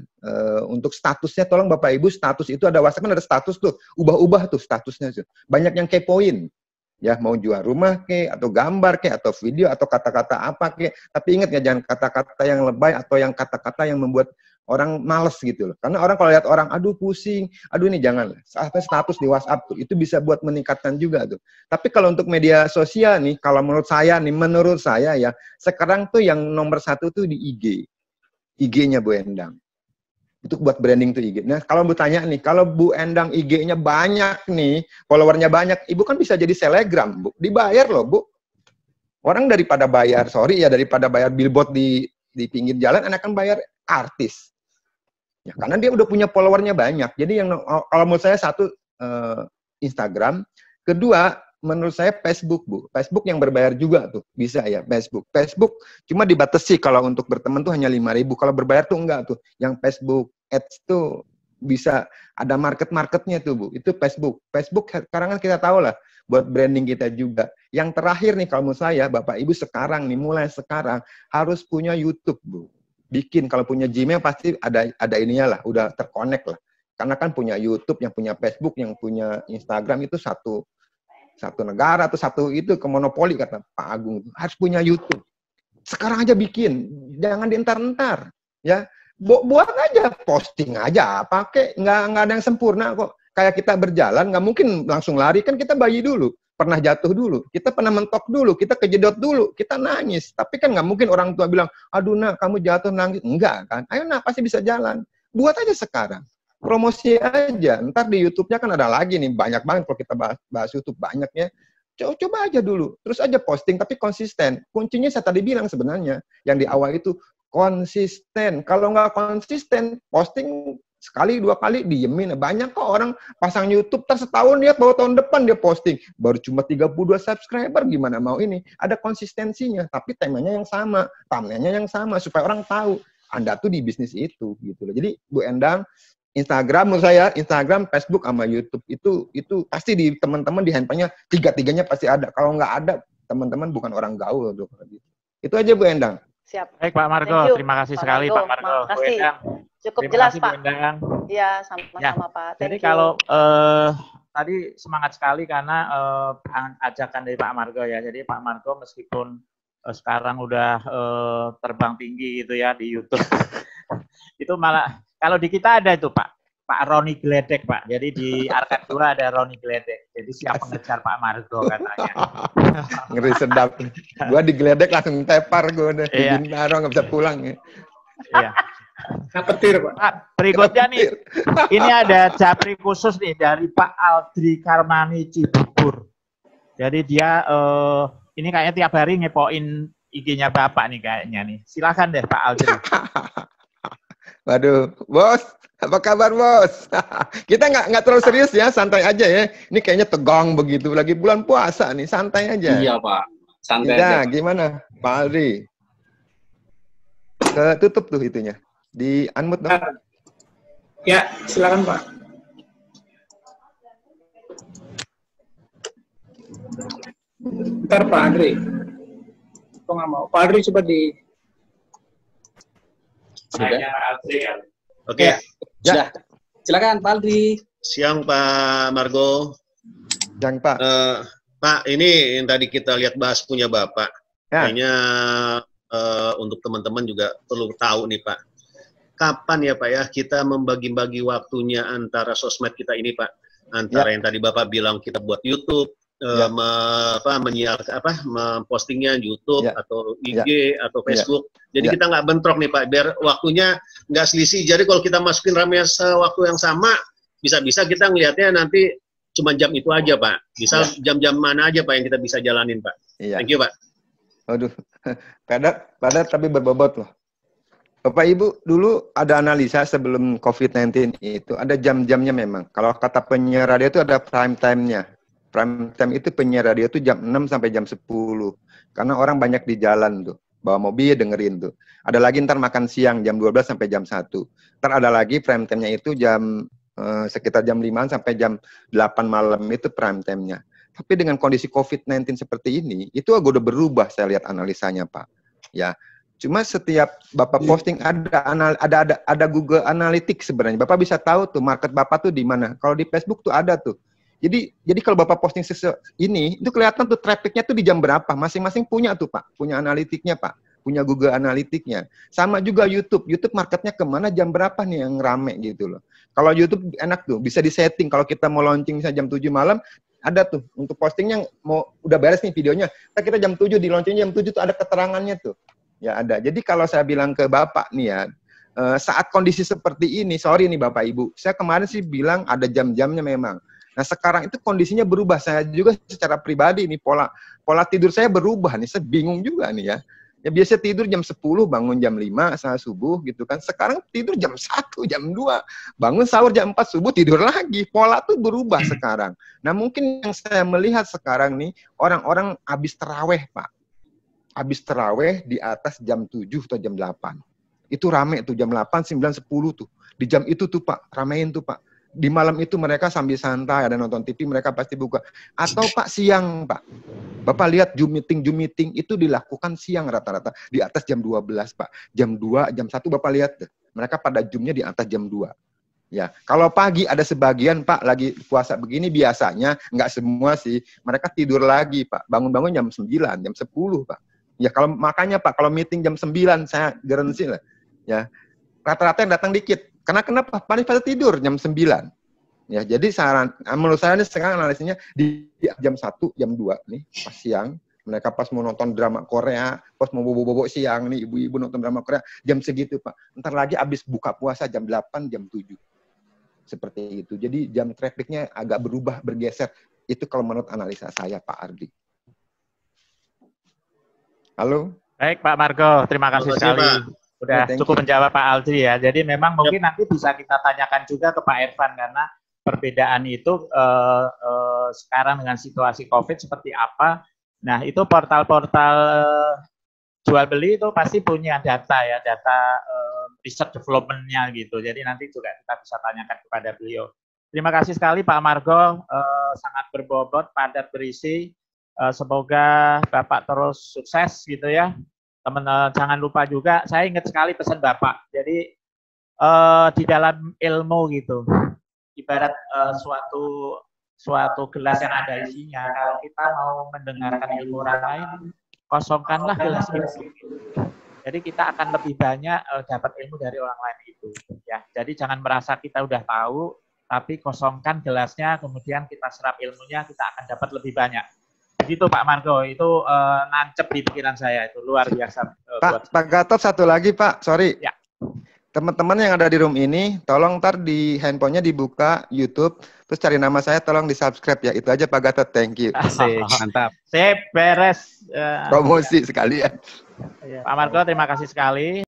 untuk statusnya tolong Bapak Ibu, status itu ada WhatsApp kan ada status tuh, ubah-ubah tuh statusnya tuh. Banyak yang kepoin. Ya, mau jual rumah atau gambar atau video atau kata-kata apa tapi ingat ya, jangan kata-kata yang lebay atau yang kata-kata yang membuat orang males gitu loh. Karena orang kalau lihat orang, aduh pusing, aduh ini jangan. Status di WhatsApp tuh, itu bisa buat meningkatkan juga tuh. Tapi kalau untuk media sosial nih, kalau menurut saya ya, sekarang tuh yang nomor 1 tuh di IG. IG-nya Bu Endang. Itu buat branding tuh IG. Nah, kalau bertanya nih, kalau Bu Endang IG-nya banyak nih, followernya banyak, Ibu kan bisa jadi selebgram, Bu. Dibayar loh, Bu. Orang daripada bayar billboard di pinggir jalan, enakan bayar artis. Ya, karena dia udah punya followernya banyak. Jadi yang kalau menurut saya 1 Instagram, kedua menurut saya Facebook, Bu. Facebook yang berbayar juga tuh, bisa ya Facebook. Facebook cuma dibatasi kalau untuk berteman tuh hanya 5.000. Kalau berbayar tuh enggak tuh. Yang Facebook Ads tuh bisa ada market-marketnya tuh, Bu. Itu Facebook. Facebook sekarang kan kita tahu lah buat branding kita juga. Yang terakhir nih kalau menurut saya, Bapak Ibu sekarang nih, mulai sekarang harus punya YouTube, Bu. Bikin kalau punya Gmail pasti ada ininya lah, udah terkonek lah. Karena kan punya YouTube, yang punya Facebook, yang punya Instagram itu satu negara atau satu itu ke monopoli kata Pak Agung. Harus punya YouTube. Sekarang aja bikin, jangan dientar-entar. Ya, buat aja, posting aja, pakai nggak ada yang sempurna kok. Kayak kita berjalan, nggak mungkin langsung lari, kan kita bayi dulu. Pernah jatuh dulu, kita pernah mentok dulu, kita kejedot dulu, kita nangis. Tapi kan nggak mungkin orang tua bilang, aduh nak, kamu jatuh nangis. Enggak kan, ayo nak, pasti bisa jalan. Buat aja sekarang. Promosi aja, ntar di YouTube-nya kan ada lagi nih, banyak banget kalau kita bahas YouTube, banyak ya. Coba aja dulu, terus aja posting, tapi konsisten. Kuncinya saya tadi bilang sebenarnya, yang di awal itu konsisten. Kalau nggak konsisten, posting sekali, 2 kali, diemin. Banyak kok orang pasang YouTube, setahun dia, baru tahun depan dia posting. Baru cuma 32 subscriber, gimana mau ini? Ada konsistensinya, tapi temanya yang sama, thumbnail-nya yang sama, supaya orang tahu Anda tuh di bisnis itu. Gitu loh. Jadi Bu Endang, Instagram menurut saya, Instagram, Facebook, sama YouTube itu pasti di teman-teman di handphonenya tiga-tiganya pasti ada. Kalau nggak ada, teman-teman bukan orang gaul tuh. Itu aja Bu Endang. Siap. Baik Pak Margo, terima kasih sekali Pak Margo. Makasih. Cukup terima jelas kasih, Pak. Iya, sama-sama Pak. Jadi kalau tadi semangat sekali karena ajakan dari Pak Margo ya. Jadi Pak Margo meskipun sekarang udah terbang tinggi gitu ya di YouTube, itu malah kalau di kita ada itu Pak Roni Gledek Pak. Jadi di Arket 2 ada Roni Gledek. Jadi siap mengejar Pak Margo katanya. Ngeri sedap. Gua digledek langsung tepar gua udah. Iya. Nggak bisa pulang ya. Iya. Petir Pak. Berikutnya nih, ini ada japri khusus nih dari Pak Aldri Karmani Cibubur. Jadi dia ini kayaknya tiap hari ngepoin IG-nya Bapak nih kayaknya nih. Silakan deh Pak Aldri. Waduh, Bos, apa kabar Bos? Kita nggak terlalu serius ya, santai aja ya. Ini kayaknya tegang begitu, lagi bulan puasa nih, santai aja. Iya Pak, santai aja. aja. Gimana Pak Aldri? Tutup tuh itunya, di unmute dong. Ya, silakan Pak. Ntar Pak Andri. Kok nggak mau? Pak Andri coba di... Sudah? Oke. Sudah. Silakan Pak Aldri. Siang Pak Margo. Siang Pak. Pak, ini yang tadi kita lihat bahas punya Bapak. Ya. Kayaknya untuk teman-teman juga perlu tahu nih Pak. Kapan ya Pak ya kita membagi-bagi waktunya antara sosmed kita ini Pak? Antara yang tadi Bapak bilang kita buat YouTube, mempostingnya YouTube atau IG atau Facebook. Jadi kita nggak bentrok nih Pak, biar waktunya nggak selisih. Jadi kalau kita masukin rame waktu yang sama, bisa-bisa kita ngelihatnya nanti cuma jam itu aja Pak. Bisa jam-jam mana aja Pak yang kita bisa jalanin Pak. Thank you Pak. Waduh, padat tapi berbobot loh. Bapak Ibu, dulu ada analisa sebelum COVID-19 itu, ada jam-jamnya memang. Kalau kata penyiar radio itu ada prime time-nya. Prime time itu penyiar radio itu jam 6 sampai jam 10. Karena orang banyak di jalan tuh. Bawa mobil dengerin tuh. Ada lagi ntar makan siang jam 12 sampai jam 1. Ntar ada lagi prime time-nya itu jam sekitar jam 5 sampai jam 8 malam itu prime time-nya. Tapi dengan kondisi COVID-19 seperti ini, itu udah berubah saya lihat analisanya Pak. Ya. Cuma setiap Bapak posting ada Google Analytics sebenarnya. Bapak bisa tahu tuh market Bapak tuh di mana. Kalau di Facebook tuh ada tuh. Jadi kalau Bapak posting ini, itu kelihatan tuh trafficnya tuh di jam berapa. Masing-masing punya tuh Pak, punya analitiknya Pak, punya Google Analytics-nya. Sama juga YouTube marketnya kemana, jam berapa nih yang rame gitu loh. Kalau YouTube enak tuh, bisa disetting. Kalau kita mau launching misalnya jam 7 malam, ada tuh untuk postingnya mau udah beres nih videonya. Kita jam 7 di launching jam 7 tuh ada keterangannya tuh. Ya ada. Jadi kalau saya bilang ke Bapak nih ya, saat kondisi seperti ini, sorry nih Bapak Ibu, saya kemarin sih bilang ada jam-jamnya memang. Nah sekarang itu kondisinya berubah. Saya juga secara pribadi nih pola tidur saya berubah nih. Saya bingung juga nih ya. Ya biasa tidur jam 10, bangun jam 5 saat subuh gitu kan. Sekarang tidur jam 1, jam 2, bangun sahur jam 4 subuh, tidur lagi. Pola tuh berubah sekarang. Nah mungkin yang saya melihat sekarang nih, orang-orang habis terawih, Pak. Habis terawih di atas jam 7 atau jam 8. Itu rame tuh, jam 8, 9, 10 tuh. Di jam itu tuh Pak, ramein tuh Pak. Di malam itu mereka sambil santai, ada nonton TV, mereka pasti buka. Atau Pak siang, Pak. Bapak lihat Zoom meeting itu dilakukan siang rata-rata. Di atas jam 12, Pak. Jam 2, jam 1 Bapak lihat deh. Mereka pada Zoom-nya di atas jam 2. Ya, kalau pagi ada sebagian Pak lagi puasa begini biasanya, nggak semua sih. Mereka tidur lagi, Pak. Bangun-bangun jam 9, jam 10, Pak. Ya kalau makanya Pak, kalau meeting jam 9, saya garansi lah. Ya, rata-rata yang datang dikit. Karena kenapa? Pada tidur jam 9. Ya, jadi menurut saya ini sekarang analisnya di jam 1, jam 2 nih, pas siang. Mereka pas mau nonton drama Korea, pas mau bobo-bobo siang nih, ibu-ibu nonton drama Korea, jam segitu Pak. Ntar lagi habis buka puasa jam 8, jam 7. Seperti itu. Jadi jam trafficnya agak berubah, bergeser. Itu kalau menurut analisa saya, Pak Ardi. Halo? Baik, Pak Margo. Terima kasih sekali. Udah cukup menjawab Pak Aldri ya. Jadi memang mungkin nanti bisa kita tanyakan juga ke Pak Irfan karena perbedaan itu sekarang dengan situasi COVID seperti apa. Nah, itu portal-portal jual beli itu pasti punya data ya, data research development-nya gitu. Jadi nanti juga kita bisa tanyakan kepada beliau. Terima kasih sekali Pak Margo, sangat berbobot, padat berisi. Semoga Bapak terus sukses gitu ya. Teman-teman jangan lupa juga, saya ingat sekali pesan Bapak. Jadi di dalam ilmu gitu, ibarat suatu gelas yang ada isinya. Kalau kita mau mendengarkan ilmu orang lain, kosongkanlah gelas itu. Jadi kita akan lebih banyak dapat ilmu dari orang lain itu. Ya, jadi jangan merasa kita udah tahu, tapi kosongkan gelasnya, kemudian kita serap ilmunya, kita akan dapat lebih banyak. Begitu Pak Margo, itu nancep di pikiran saya, itu luar biasa. Pak Gatot satu lagi Pak, sorry. Ya. Teman-teman yang ada di room ini, tolong ntar di handphonenya dibuka YouTube, terus cari nama saya, tolong di-subscribe ya. Itu aja Pak Gatot, thank you. Asik, mantap. Sip, beres. Promosi sekalian. Pak Margo, terima kasih sekali.